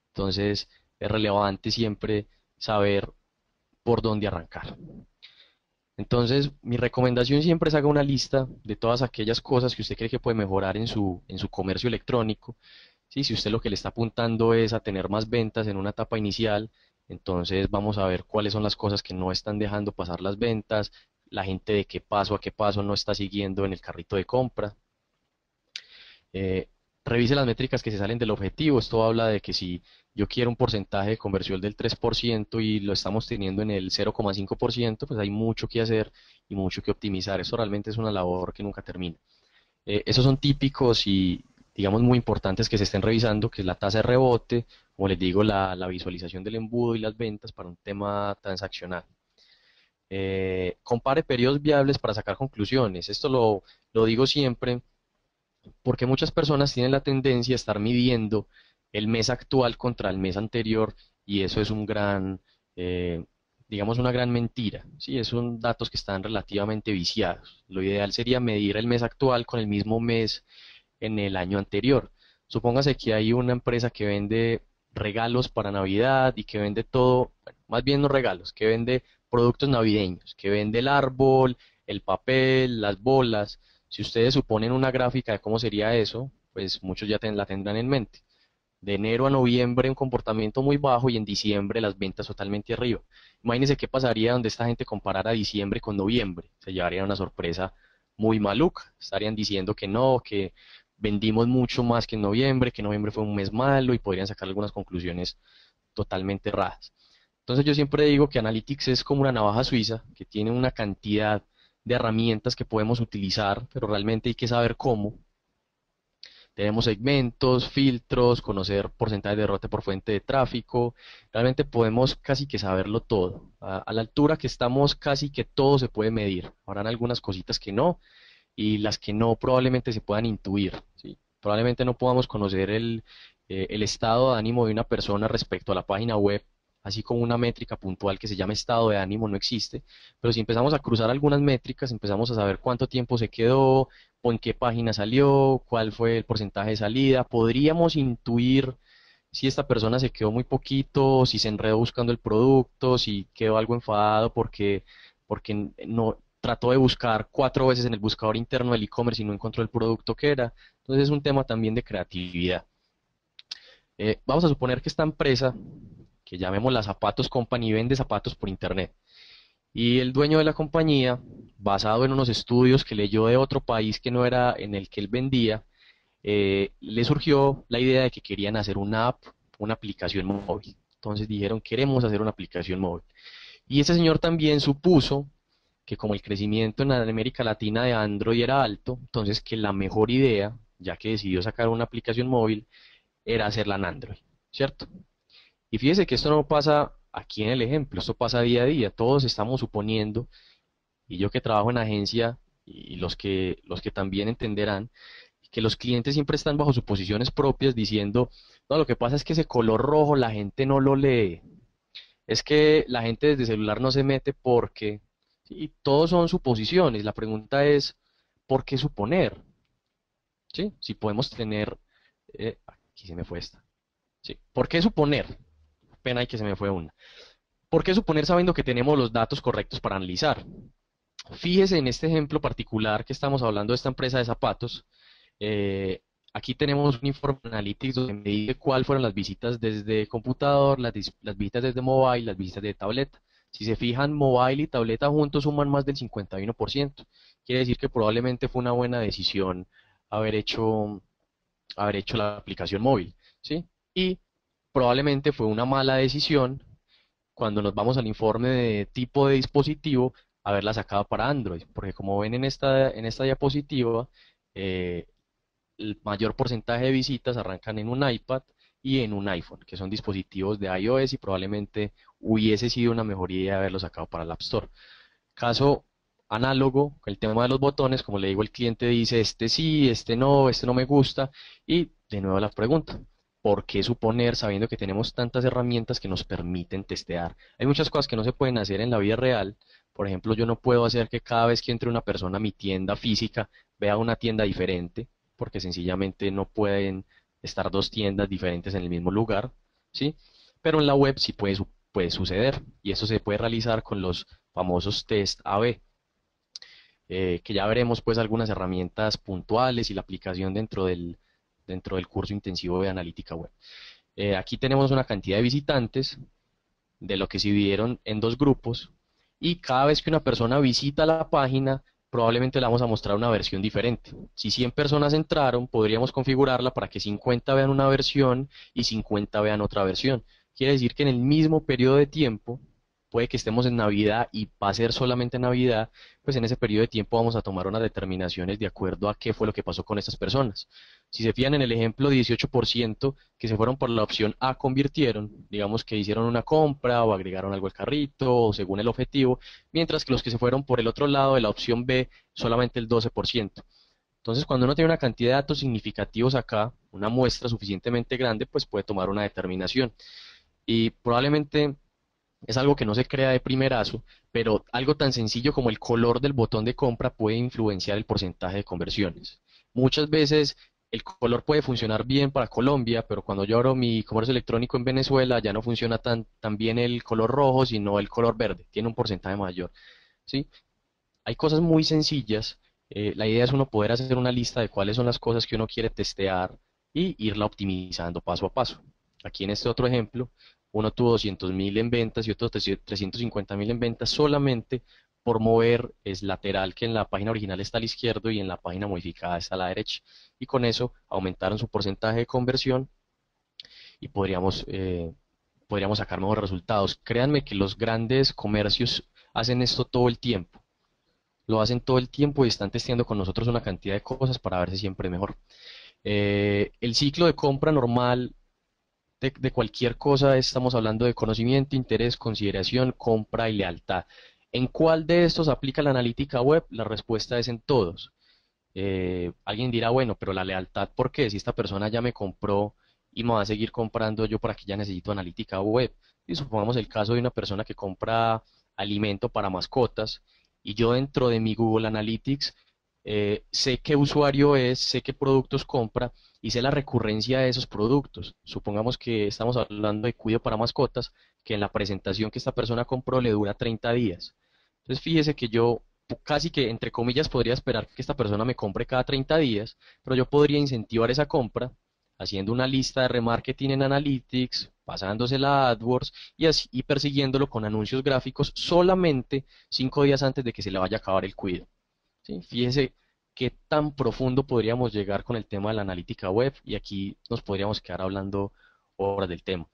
Entonces, es relevante siempre saber por dónde arrancar. Entonces, mi recomendación siempre es haga una lista de todas aquellas cosas que usted cree que puede mejorar en su comercio electrónico. Sí, si usted lo que le está apuntando es a tener más ventas en una etapa inicial, entonces vamos a ver cuáles son las cosas que no están dejando pasar las ventas, la gente de qué paso a qué paso no está siguiendo en el carrito de compra. Eh, Revise las métricas que se salen del objetivo. Esto habla de que si yo quiero un porcentaje de conversión del 3% y lo estamos teniendo en el 0,5%, pues hay mucho que hacer y mucho que optimizar. Eso realmente es una labor que nunca termina. Esos son típicos y, digamos, muy importantes que se estén revisando, que es la tasa de rebote, como les digo, la visualización del embudo y las ventas para un tema transaccional. Compare periodos viables para sacar conclusiones. Esto lo digo siempre porque muchas personas tienen la tendencia a estar midiendo el mes actual contra el mes anterior y eso es un gran, eh, digamos, una gran mentira. Sí, son datos que están relativamente viciados. Lo ideal sería medir el mes actual con el mismo mes en el año anterior. Supóngase que hay una empresa que vende regalos para Navidad y que vende todo, bueno, más bien no regalos, que vende productos navideños, que vende el árbol, el papel, las bolas. Si ustedes suponen una gráfica de cómo sería eso, pues muchos ya la tendrán en mente. De enero a noviembre un comportamiento muy bajo y en diciembre las ventas totalmente arriba. Imagínense qué pasaría donde esta gente comparara diciembre con noviembre. Se llevarían una sorpresa muy maluca. Estarían diciendo que no, que vendimos mucho más que noviembre fue un mes malo y podrían sacar algunas conclusiones totalmente erradas. Entonces yo siempre digo que Analytics es como una navaja suiza que tiene una cantidad de herramientas que podemos utilizar, pero realmente hay que saber cómo. Tenemos segmentos, filtros, conocer porcentaje de derrote por fuente de tráfico. Realmente podemos casi que saberlo todo. A la altura que estamos, casi que todo se puede medir. Habrán algunas cositas que no, y las que no probablemente se puedan intuir, ¿sí? Probablemente no podamos conocer el estado de ánimo de una persona respecto a la página web, así como una métrica puntual que se llama estado de ánimo no existe, pero si empezamos a cruzar algunas métricas, empezamos a saber cuánto tiempo se quedó, o en qué página salió, cuál fue el porcentaje de salida, podríamos intuir si esta persona se quedó muy poquito, si se enredó buscando el producto, si quedó algo enfadado porque no trató de buscar 4 veces en el buscador interno del e-commerce y no encontró el producto que era. Entonces es un tema también de creatividad. Vamos a suponer que esta empresa, que llamémosla Zapatos Company, vende zapatos por internet. Y el dueño de la compañía, basado en unos estudios que leyó de otro país que no era en el que él vendía, le surgió la idea de que querían hacer una app, una aplicación móvil. Entonces dijeron, queremos hacer una aplicación móvil. Y ese señor también supuso que como el crecimiento en América Latina de Android era alto, entonces que la mejor idea, ya que decidió sacar una aplicación móvil, era hacerla en Android, ¿cierto? Y fíjese que esto no pasa aquí en el ejemplo, esto pasa día a día, todos estamos suponiendo, y yo que trabajo en agencia, y los que también entenderán, que los clientes siempre están bajo suposiciones propias diciendo, no, lo que pasa es que ese color rojo la gente no lo lee, es que la gente desde celular no se mete porque, y todos son suposiciones, la pregunta es, ¿por qué suponer? ¿Sí? Si podemos tener, aquí se me fue esta, ¿sí? ¿Por qué suponer? Pena y que se me fue una. ¿Por qué suponer sabiendo que tenemos los datos correctos para analizar? Fíjese en este ejemplo particular que estamos hablando de esta empresa de zapatos. eh, Aquí tenemos un informe Analytics donde me dice cuáles fueron las visitas desde computador, las visitas desde mobile, las visitas de tableta. Si se fijan, mobile y tableta juntos suman más del 51%. Quiere decir que probablemente fue una buena decisión haber hecho, haber hecho la aplicación móvil, ¿sí? Y probablemente fue una mala decisión cuando nos vamos al informe de tipo de dispositivo, haberla sacado para Android, porque como ven en esta diapositiva, eh, el mayor porcentaje de visitas arrancan en un iPad y en un iPhone, que son dispositivos de iOS y probablemente hubiese sido una mejor idea haberlo sacado para el App Store. Caso análogo, el tema de los botones, como le digo, el cliente dice, este sí, este no me gusta, y de nuevo la pregunta, ¿por qué suponer sabiendo que tenemos tantas herramientas que nos permiten testear? Hay muchas cosas que no se pueden hacer en la vida real. Por ejemplo, yo no puedo hacer que cada vez que entre una persona a mi tienda física vea una tienda diferente, porque sencillamente no pueden estar dos tiendas diferentes en el mismo lugar, ¿sí? Pero en la web sí puede suceder y eso se puede realizar con los famosos test A/B, que ya veremos pues algunas herramientas puntuales y la aplicación dentro del curso intensivo de analítica web. Aquí tenemos una cantidad de visitantes de lo que se dividieron en dos grupos y cada vez que una persona visita la página, probablemente le vamos a mostrar una versión diferente. Si 100 personas entraron, podríamos configurarla para que 50 vean una versión y 50 vean otra versión. Quiere decir que en el mismo periodo de tiempo, puede que estemos en Navidad y va a ser solamente Navidad, pues en ese periodo de tiempo vamos a tomar unas determinaciones de acuerdo a qué fue lo que pasó con estas personas. Si se fijan en el ejemplo, 18% que se fueron por la opción A convirtieron, digamos que hicieron una compra o agregaron algo al carrito o según el objetivo, mientras que los que se fueron por el otro lado de la opción B, solamente el 12%. Entonces, cuando uno tiene una cantidad de datos significativos acá, una muestra suficientemente grande, pues puede tomar una determinación. Y probablemente es algo que no se crea de primerazo, pero algo tan sencillo como el color del botón de compra puede influenciar el porcentaje de conversiones. Muchas veces el color puede funcionar bien para Colombia, pero cuando yo abro mi comercio electrónico en Venezuela ya no funciona tan bien el color rojo, sino el color verde, tiene un porcentaje mayor, ¿sí? Hay cosas muy sencillas. La idea es uno poder hacer una lista de cuáles son las cosas que uno quiere testear y irla optimizando paso a paso. Aquí en este otro ejemplo, uno tuvo 200.000 en ventas y otro 350.000 en ventas solamente por mover es lateral, que en la página original está a la izquierda y en la página modificada está a la derecha. Y con eso aumentaron su porcentaje de conversión y podríamos sacar mejores resultados. Créanme que los grandes comercios hacen esto todo el tiempo. Lo hacen todo el tiempo y están testeando con nosotros una cantidad de cosas para verse siempre mejor. El ciclo de compra normal de cualquier cosa, estamos hablando de conocimiento, interés, consideración, compra y lealtad. ¿En cuál de estos aplica la analítica web? La respuesta es en todos. Alguien dirá, bueno, pero la lealtad, ¿por qué? Si esta persona ya me compró y me va a seguir comprando, yo para qué ya necesito analítica web. Y supongamos el caso de una persona que compra alimento para mascotas y yo dentro de mi Google Analytics sé qué usuario es, sé qué productos compra y sé la recurrencia de esos productos. Supongamos que estamos hablando de cuidado para mascotas, que en la presentación que esta persona compró le dura 30 días. Entonces fíjese que yo casi que entre comillas podría esperar que esta persona me compre cada 30 días, pero yo podría incentivar esa compra haciendo una lista de remarketing en Analytics, pasándosela a AdWords y persiguiéndolo con anuncios gráficos solamente 5 días antes de que se le vaya a acabar el cuido. ¿Sí? Fíjese qué tan profundo podríamos llegar con el tema de la analítica web y aquí nos podríamos quedar hablando horas del tema.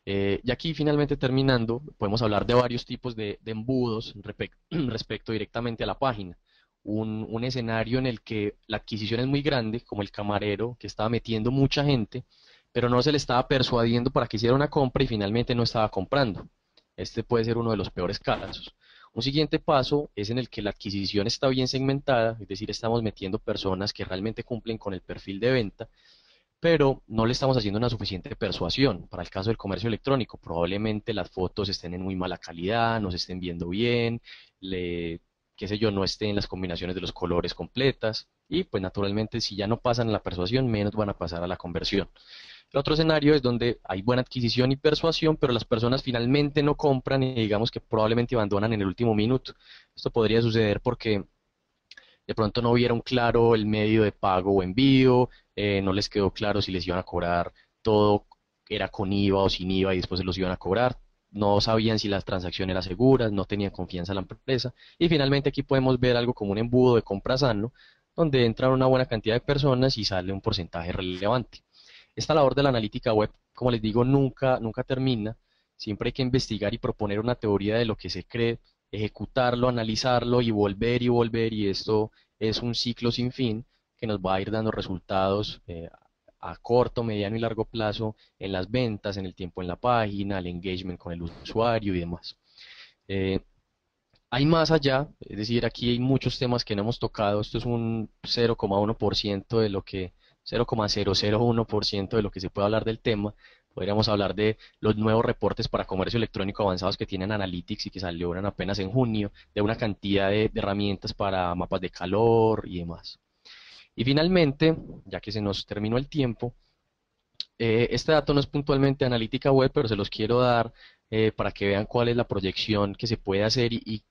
Y aquí finalmente terminando, podemos hablar de varios tipos de embudos respecto directamente a la página. Un escenario en el que la adquisición es muy grande, como el camarero que estaba metiendo mucha gente, pero no se le estaba persuadiendo para que hiciera una compra y finalmente no estaba comprando. Este puede ser uno de los peores casos. Un siguiente paso es en el que la adquisición está bien segmentada, es decir, estamos metiendo personas que realmente cumplen con el perfil de venta, pero no le estamos haciendo una suficiente persuasión. Para el caso del comercio electrónico, probablemente las fotos estén en muy mala calidad, no se estén viendo bien, qué sé yo, no estén las combinaciones de los colores completas, y pues naturalmente si ya no pasan a la persuasión, menos van a pasar a la conversión. El otro escenario es donde hay buena adquisición y persuasión, pero las personas finalmente no compran y digamos que probablemente abandonan en el último minuto. Esto podría suceder porque de pronto no vieron claro el medio de pago o envío, no les quedó claro si les iban a cobrar todo era con IVA o sin IVA y después se los iban a cobrar, no sabían si la transacción era segura, no tenían confianza en la empresa y finalmente aquí podemos ver algo como un embudo de compra sano, donde entran una buena cantidad de personas y sale un porcentaje relevante. Esta labor de la analítica web, como les digo, nunca termina. Siempre hay que investigar y proponer una teoría de lo que se cree, ejecutarlo, analizarlo y volver, y esto es un ciclo sin fin que nos va a ir dando resultados a corto, mediano y largo plazo en las ventas, en el tiempo en la página, el engagement con el usuario y demás. Eh, Hay más allá, es decir, aquí hay muchos temas que no hemos tocado, esto es un 0,1% de lo que 0,001% de lo que se puede hablar del tema. Podríamos hablar de los nuevos reportes para comercio electrónico avanzados que tienen Analytics y que salieron apenas en junio, de una cantidad de herramientas para mapas de calor y demás. Y finalmente, ya que se nos terminó el tiempo, este dato no es puntualmente analítica web, pero se los quiero dar para que vean cuál es la proyección que se puede hacer y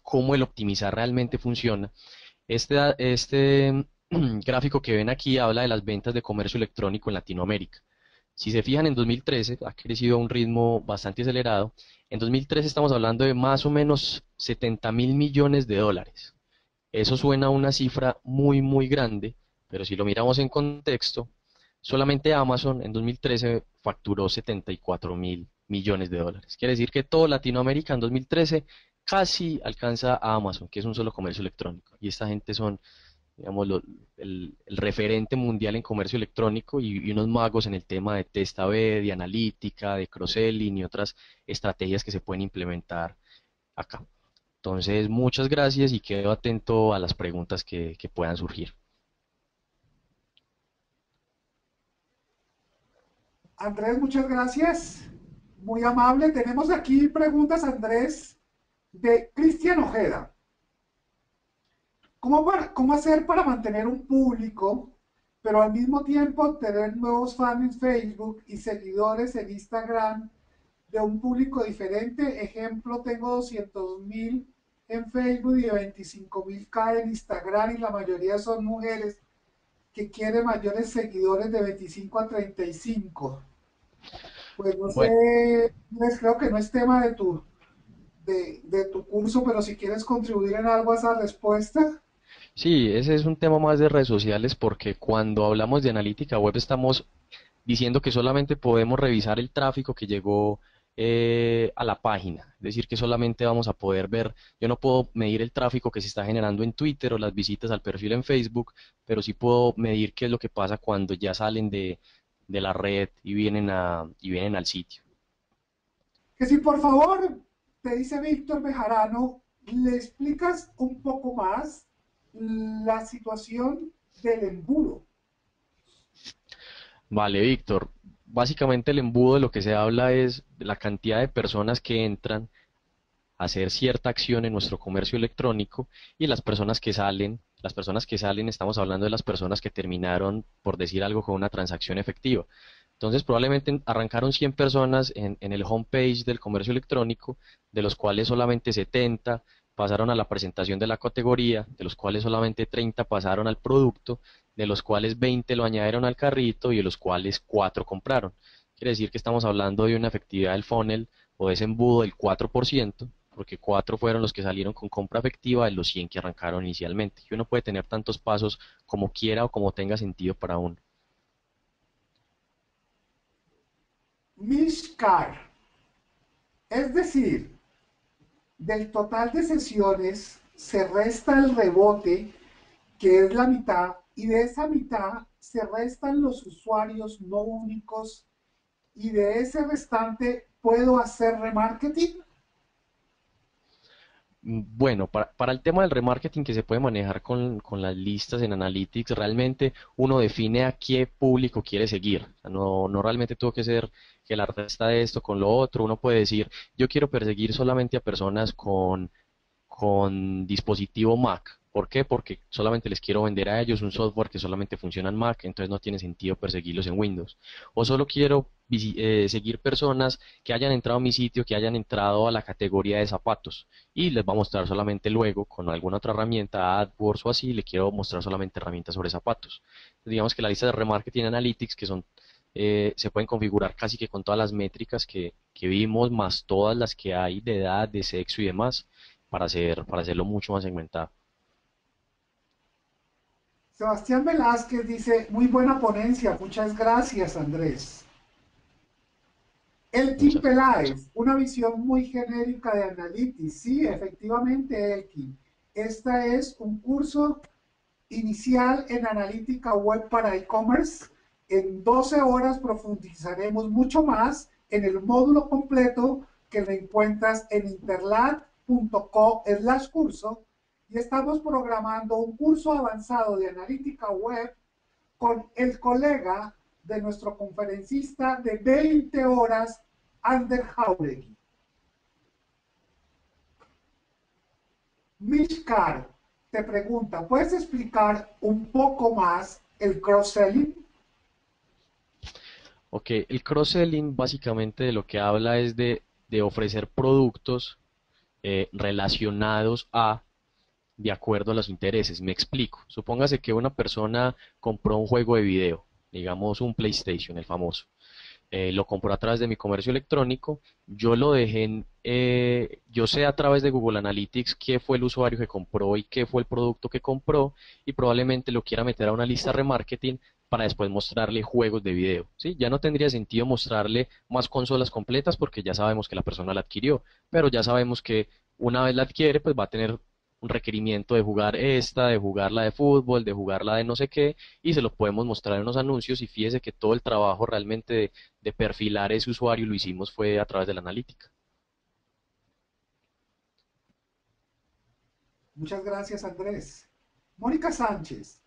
cómo el optimizar realmente funciona. Este gráfico que ven aquí habla de las ventas de comercio electrónico en Latinoamérica. Si se fijan, en 2013 ha crecido a un ritmo bastante acelerado. En 2013 estamos hablando de más o menos 70.000 millones de dólares. Eso suena a una cifra muy, muy grande, pero si lo miramos en contexto, solamente Amazon en 2013 facturó 74.000 millones de dólares. Quiere decir que todo Latinoamérica en 2013 casi alcanza a Amazon, que es un solo comercio electrónico. Y esta gente son, digamos, el referente mundial en comercio electrónico y unos magos en el tema de test A/B, de analítica, de cross-selling y otras estrategias que se pueden implementar acá. Entonces, muchas gracias y quedo atento a las preguntas que puedan surgir. Andrés, muchas gracias. Muy amable. Tenemos aquí preguntas, Andrés, de Cristian Ojeda. ¿Cómo hacer para mantener un público, pero al mismo tiempo tener nuevos fans en Facebook y seguidores en Instagram de un público diferente? Ejemplo, tengo 200.000 en Facebook y 25.000 en Instagram y la mayoría son mujeres que quieren mayores seguidores de 25 a 35. Pues no Bueno, sé, creo que no es tema de tu curso, pero si quieres contribuir en algo a esa respuesta. sí, ese es un tema más de redes sociales porque cuando hablamos de analítica web estamos diciendo que solamente podemos revisar el tráfico que llegó a la página. Es decir, que solamente vamos a poder ver, yo no puedo medir el tráfico que se está generando en Twitter o las visitas al perfil en Facebook, pero sí puedo medir qué es lo que pasa cuando ya salen de la red y vienen al sitio. Que si por favor, te dice Víctor Bejarano, le explicas un poco más la situación del embudo. Vale, Víctor. Básicamente el embudo de lo que se habla es de la cantidad de personas que entran a hacer cierta acción en nuestro comercio electrónico y las personas que salen, estamos hablando de las personas que terminaron, por decir algo, con una transacción efectiva. Entonces probablemente arrancaron 100 personas en el homepage del comercio electrónico, de los cuales solamente 70 pasaron a la presentación de la categoría, de los cuales solamente 30 pasaron al producto, de los cuales 20 lo añadieron al carrito y de los cuales 4 compraron. Quiere decir que estamos hablando de una efectividad del funnel o de ese embudo del 4%, porque 4 fueron los que salieron con compra efectiva de los 100 que arrancaron inicialmente. Y uno puede tener tantos pasos como quiera o como tenga sentido para uno. Mishkar, es decir, del total de sesiones se resta el rebote, que es la mitad, y de esa mitad se restan los usuarios no únicos, y de ese restante puedo hacer remarketing. Bueno, para el tema del remarketing que se puede manejar con las listas en Analytics, realmente uno define a qué público quiere seguir. O sea, no realmente tuvo que ser que la resta de esto con lo otro. Uno puede decir, yo quiero perseguir solamente a personas con dispositivo Mac. ¿Por qué? Porque solamente les quiero vender a ellos un software que solamente funciona en Mac, entonces no tiene sentido perseguirlos en Windows. O solo quiero seguir personas que hayan entrado a mi sitio, que hayan entrado a la categoría de zapatos y les va a mostrar solamente luego con alguna otra herramienta, AdWords o así, le quiero mostrar solamente herramientas sobre zapatos. Entonces, digamos que la lista de remarketing analytics, que son se pueden configurar casi que con todas las métricas que vimos, más todas las que hay de edad, de sexo y demás para hacerlo mucho más segmentado. Sebastián Velázquez dice, muy buena ponencia, muchas gracias Andrés. Elkin Muchas gracias. Peláez, una visión muy genérica de Analytics. Sí, efectivamente, Elkin. Este es un curso inicial en analítica web para e-commerce. En 12 horas profundizaremos mucho más en el módulo completo que lo encuentras en interlat.co/curso y estamos programando un curso avanzado de analítica web con el colega de nuestro conferencista de 20 horas, Ander Jauregui. Mishkar te pregunta, ¿puedes explicar un poco más el cross-selling? Ok, el cross-selling básicamente de lo que habla es de ofrecer productos relacionados a, de acuerdo a los intereses. Me explico. Supóngase que una persona compró un juego de video, digamos un PlayStation, el famoso. Lo compró a través de mi comercio electrónico, yo lo dejé yo sé a través de Google Analytics qué fue el usuario que compró y qué fue el producto que compró y probablemente lo quiera meter a una lista de remarketing para después mostrarle juegos de video, ¿sí? Ya no tendría sentido mostrarle más consolas completas porque ya sabemos que la persona la adquirió, pero ya sabemos que una vez la adquiere, pues va a tener un requerimiento de jugar esta, de jugar la de fútbol, de jugar la de no sé qué, y se lo podemos mostrar en los anuncios y fíjese que todo el trabajo realmente de perfilar ese usuario lo hicimos fue a través de la analítica. Muchas gracias, Andrés. Mónica Sánchez,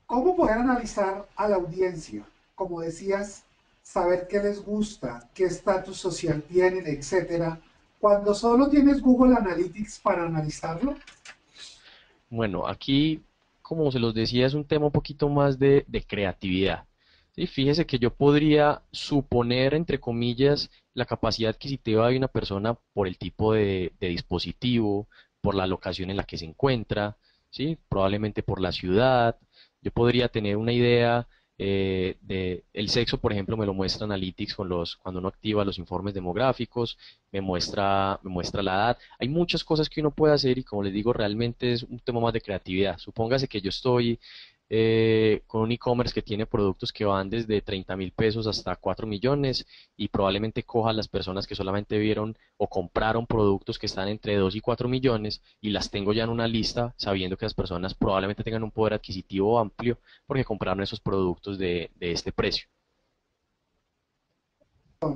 ¿cómo poder analizar a la audiencia? Como decías, saber qué les gusta, qué estatus social tienen, etcétera, cuando solo tienes Google Analytics para analizarlo. Bueno, aquí, como se los decía, es un tema un poquito más de creatividad. Sí, fíjese que yo podría suponer, entre comillas, la capacidad adquisitiva de una persona por el tipo de dispositivo, por la locación en la que se encuentra, ¿sí? Probablemente por la ciudad. Yo podría tener una idea de el sexo, por ejemplo, me lo muestra Analytics cuando uno activa los informes demográficos, me muestra la edad. Hay muchas cosas que uno puede hacer y como les digo, realmente es un tema más de creatividad. Supóngase que yo estoy con un e-commerce que tiene productos que van desde 30.000 pesos hasta 4 millones y probablemente coja a las personas que solamente vieron o compraron productos que están entre 2 y 4 millones y las tengo ya en una lista sabiendo que las personas probablemente tengan un poder adquisitivo amplio porque compraron esos productos de este precio.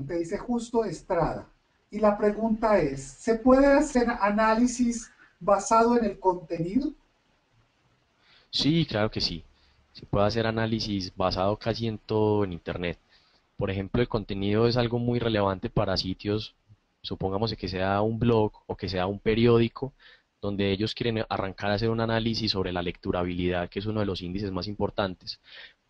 Te dice Justo Estrada. Y la pregunta es, ¿se puede hacer análisis basado en el contenido? Sí, claro que sí. Se puede hacer análisis basado casi en todo en Internet. Por ejemplo, el contenido es algo muy relevante para sitios, supongamos que sea un blog o que sea un periódico, donde ellos quieren arrancar a hacer un análisis sobre la lecturabilidad, que es uno de los índices más importantes.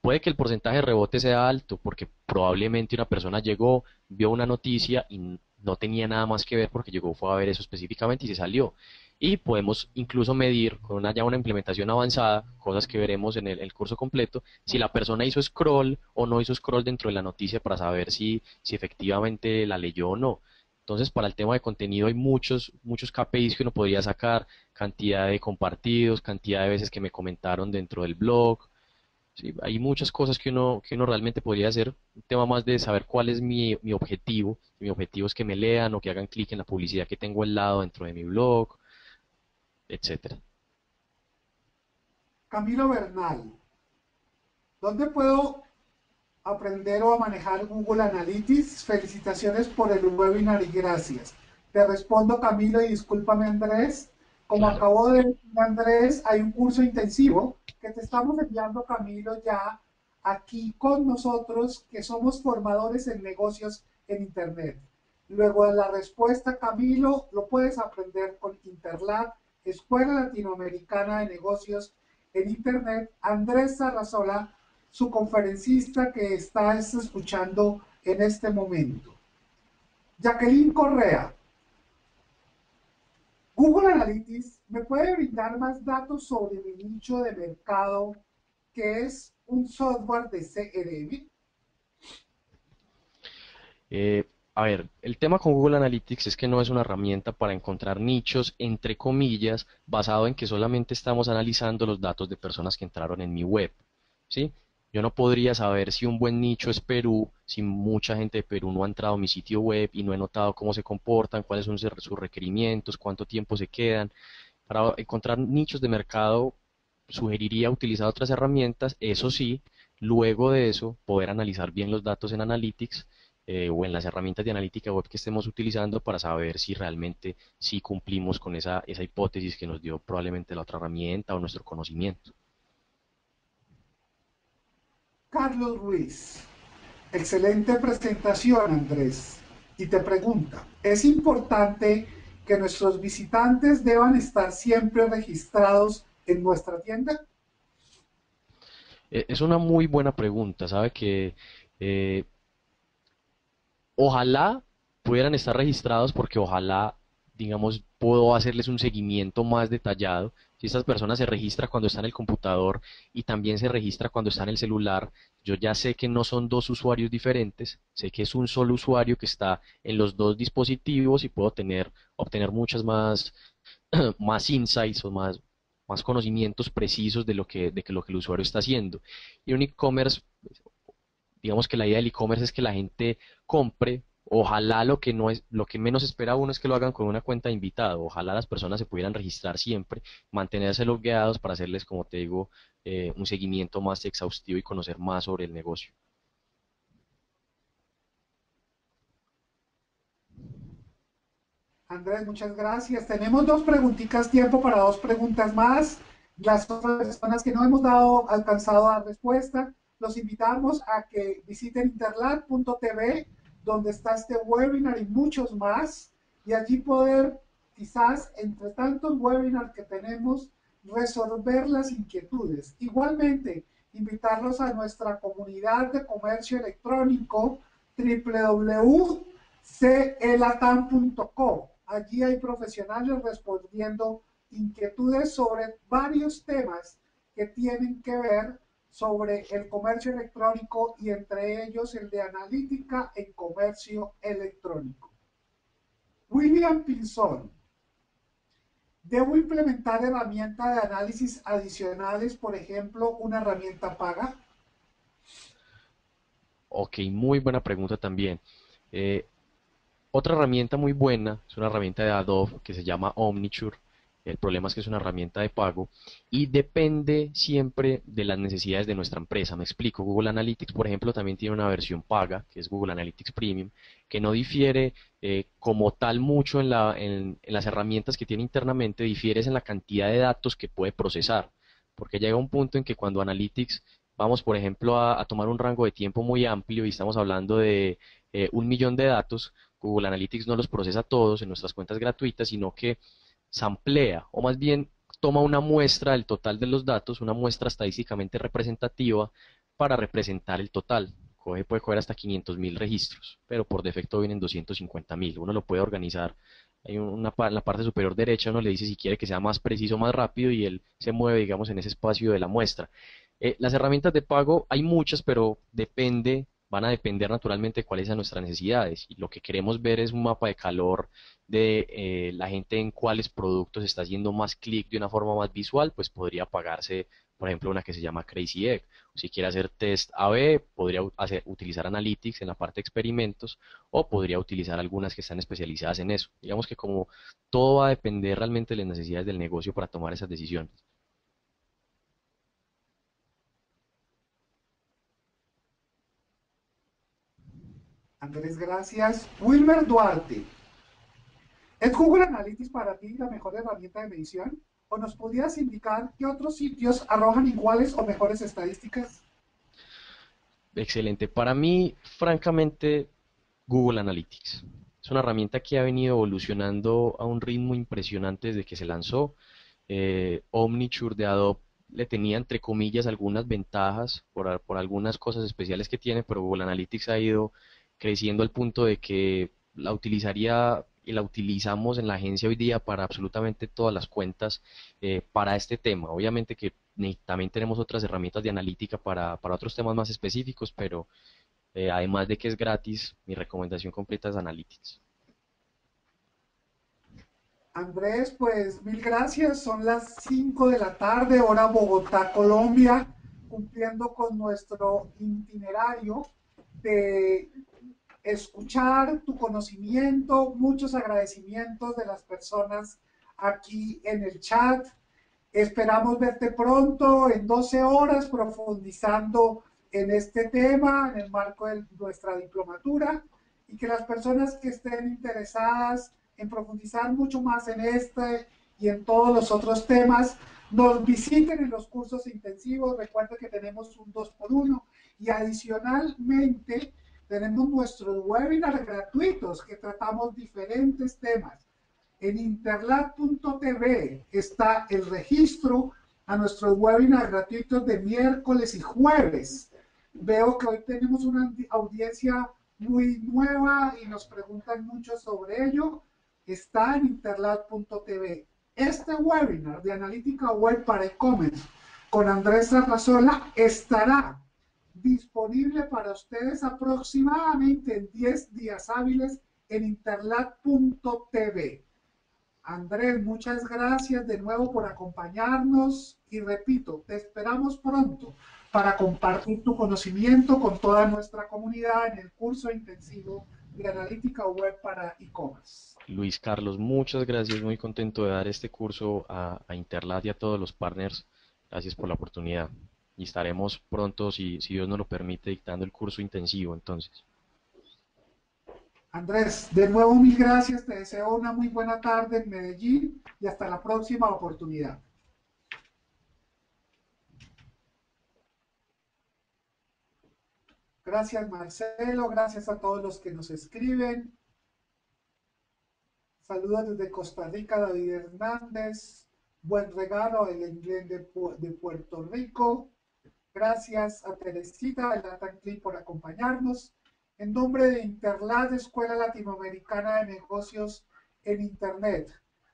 Puede que el porcentaje de rebote sea alto, porque probablemente una persona llegó, vio una noticia y no tenía nada más que ver porque llegó, fue a ver eso específicamente y se salió. Y podemos incluso medir con ya una implementación avanzada, cosas que veremos en el curso completo, si la persona hizo scroll o no hizo scroll dentro de la noticia para saber si efectivamente la leyó o no. Entonces, para el tema de contenido hay muchos KPIs que uno podría sacar, cantidad de compartidos, cantidad de veces que me comentaron dentro del blog. Sí, hay muchas cosas que uno realmente podría hacer. Un tema más de saber cuál es mi objetivo. Mi objetivo es que me lean o que hagan clic en la publicidad que tengo al lado dentro de mi blog, etcétera. Camilo Bernal, ¿dónde puedo aprender o a manejar Google Analytics? Felicitaciones por el webinar y gracias. Te respondo, Camilo, y discúlpame, Andrés. Como Claro. acabo de decir, Andrés, hay un curso intensivo que te estamos enviando, Camilo, ya aquí con nosotros, que somos formadores en negocios en Internet. Luego de la respuesta, Camilo, lo puedes aprender con Interlat, Escuela Latinoamericana de Negocios en Internet. Andrés Sarrazola, su conferencista que estás escuchando en este momento. Jacqueline Correa, Google Analytics me puede brindar más datos sobre mi nicho de mercado, que es un software de CRM. Eh, a ver, el tema con Google Analytics es que no es una herramienta para encontrar nichos, entre comillas, basado en que solamente estamos analizando los datos de personas que entraron en mi web, ¿sí? Yo no podría saber si un buen nicho es Perú, si mucha gente de Perú no ha entrado a mi sitio web y no he notado cómo se comportan, cuáles son sus requerimientos, cuánto tiempo se quedan. Para encontrar nichos de mercado, sugeriría utilizar otras herramientas, eso sí, luego de eso, poder analizar bien los datos en Analytics o en las herramientas de analítica web que estemos utilizando para saber si realmente sí cumplimos con esa hipótesis que nos dio probablemente la otra herramienta o nuestro conocimiento. Carlos Ruiz. Excelente presentación, Andrés. Y te pregunta, ¿es importante que nuestros visitantes deban estar siempre registrados en nuestra tienda? Es una muy buena pregunta, ¿sabe? Que eh, ojalá pudieran estar registrados porque ojalá, digamos, puedo hacerles un seguimiento más detallado. Si estas personas se registran cuando está en el computador y también se registra cuando está en el celular, yo ya sé que no son dos usuarios diferentes, sé que es un solo usuario que está en los dos dispositivos y puedo obtener muchas más, más insights o más conocimientos precisos lo que el usuario está haciendo. Y un e-commerce, digamos que la idea del e-commerce es que la gente compre. Ojalá lo que no es, lo que menos espera uno es que lo hagan con una cuenta de invitado. Ojalá las personas se pudieran registrar siempre, mantenerse logueados para hacerles, como te digo, un seguimiento más exhaustivo y conocer más sobre el negocio. Andrés, muchas gracias. Tenemos dos preguntitas, tiempo para dos preguntas más. Las otras personas que no hemos alcanzado a dar respuesta, los invitamos a que visiten interlat.tv, donde está este webinar y muchos más, y allí poder, quizás, entre tantos webinars que tenemos, resolver las inquietudes. Igualmente, invitarlos a nuestra comunidad de comercio electrónico www.celatam.co. Allí hay profesionales respondiendo inquietudes sobre varios temas que tienen que ver sobre el comercio electrónico y entre ellos el de analítica en comercio electrónico. William Pinzón, ¿debo implementar herramientas de análisis adicionales, por ejemplo, una herramienta paga? Ok, muy buena pregunta también. Eh, Otra herramienta muy buena es una herramienta de Adobe que se llama Omniture. El problema es que es una herramienta de pago y depende siempre de las necesidades de nuestra empresa. Me explico. Google Analytics, por ejemplo, también tiene una versión paga, que es Google Analytics Premium, que no difiere como tal mucho en las herramientas que tiene internamente, difiere en la cantidad de datos que puede procesar. Porque llega un punto en que cuando Analytics, vamos, por ejemplo, a tomar un rango de tiempo muy amplio y estamos hablando de 1 millón de datos, Google Analytics no los procesa todos en nuestras cuentas gratuitas, sino que samplea, o más bien toma una muestra del total de los datos, una muestra estadísticamente representativa para representar el total. Puede coger hasta 500.000 registros, pero por defecto vienen 250.000. Uno lo puede organizar. En la parte superior derecha uno le dice si quiere que sea más preciso, más rápido, y él se mueve, digamos, en ese espacio de la muestra. Las herramientas de pago hay muchas, pero van a depender naturalmente de cuáles sean nuestras necesidades. Y lo que queremos ver es un mapa de calor de la gente en cuáles productos está haciendo más clic de una forma más visual, pues podría pagarse, por ejemplo, una que se llama Crazy Egg. O si quiere hacer test A/B, podría utilizar Analytics en la parte de experimentos o podría utilizar algunas que están especializadas en eso. Digamos que como todo va a depender realmente de las necesidades del negocio para tomar esas decisiones. Andrés, gracias. Wilmer Duarte, ¿es Google Analytics para ti la mejor herramienta de medición? ¿O nos podrías indicar qué otros sitios arrojan iguales o mejores estadísticas? Excelente. Para mí, francamente, Google Analytics. Es una herramienta que ha venido evolucionando a un ritmo impresionante desde que se lanzó. Omniture de Adobe le tenía, entre comillas, algunas ventajas por algunas cosas especiales que tiene, pero Google Analytics ha ido creciendo al punto de que la utilizaría y la utilizamos en la agencia hoy día para absolutamente todas las cuentas para este tema. Obviamente que también tenemos otras herramientas de analítica para otros temas más específicos, pero además de que es gratis, mi recomendación completa es Analytics. Andrés, pues mil gracias. Son las 5 de la tarde, hora Bogotá, Colombia, cumpliendo con nuestro itinerario de escuchar tu conocimiento, muchos agradecimientos de las personas aquí en el chat. Esperamos verte pronto en 12 horas profundizando en este tema en el marco de nuestra diplomatura y que las personas que estén interesadas en profundizar mucho más en este y en todos los otros temas nos visiten en los cursos intensivos. Recuerden que tenemos un 2x1 Y adicionalmente tenemos nuestros webinars gratuitos que tratamos diferentes temas. En interlat.tv está el registro a nuestros webinars gratuitos de miércoles y jueves. Veo que hoy tenemos una audiencia muy nueva y nos preguntan mucho sobre ello. Está en interlat.tv. Este webinar de analítica web para e-commerce con Andrés Arrazola estará disponible para ustedes aproximadamente en 10 días hábiles en interlat.tv. Andrés, muchas gracias de nuevo por acompañarnos y repito, te esperamos pronto para compartir tu conocimiento con toda nuestra comunidad en el curso intensivo de analítica web para e-commerce. Luis Carlos, muchas gracias, muy contento de dar este curso a Interlat y a todos los partners. Gracias por la oportunidad. Y estaremos pronto, si Dios nos lo permite, dictando el curso intensivo entonces. Andrés, de nuevo mil gracias, te deseo una muy buena tarde en Medellín y hasta la próxima oportunidad. Gracias Marcelo, gracias a todos los que nos escriben. Saludos desde Costa Rica, David Hernández. Buen regalo, el inglés de Puerto Rico. Gracias a Teresita de Latin Clip por acompañarnos. En nombre de Interlat, Escuela Latinoamericana de Negocios en Internet,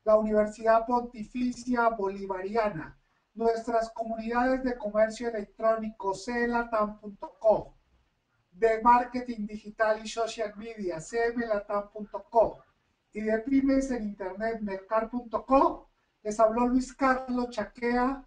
la Universidad Pontificia Bolivariana, nuestras comunidades de comercio electrónico, celatam.co, de marketing digital y social media, cmlatam.co, y de pymes en internet, mercar.co, les habló Luis Carlos Chaquea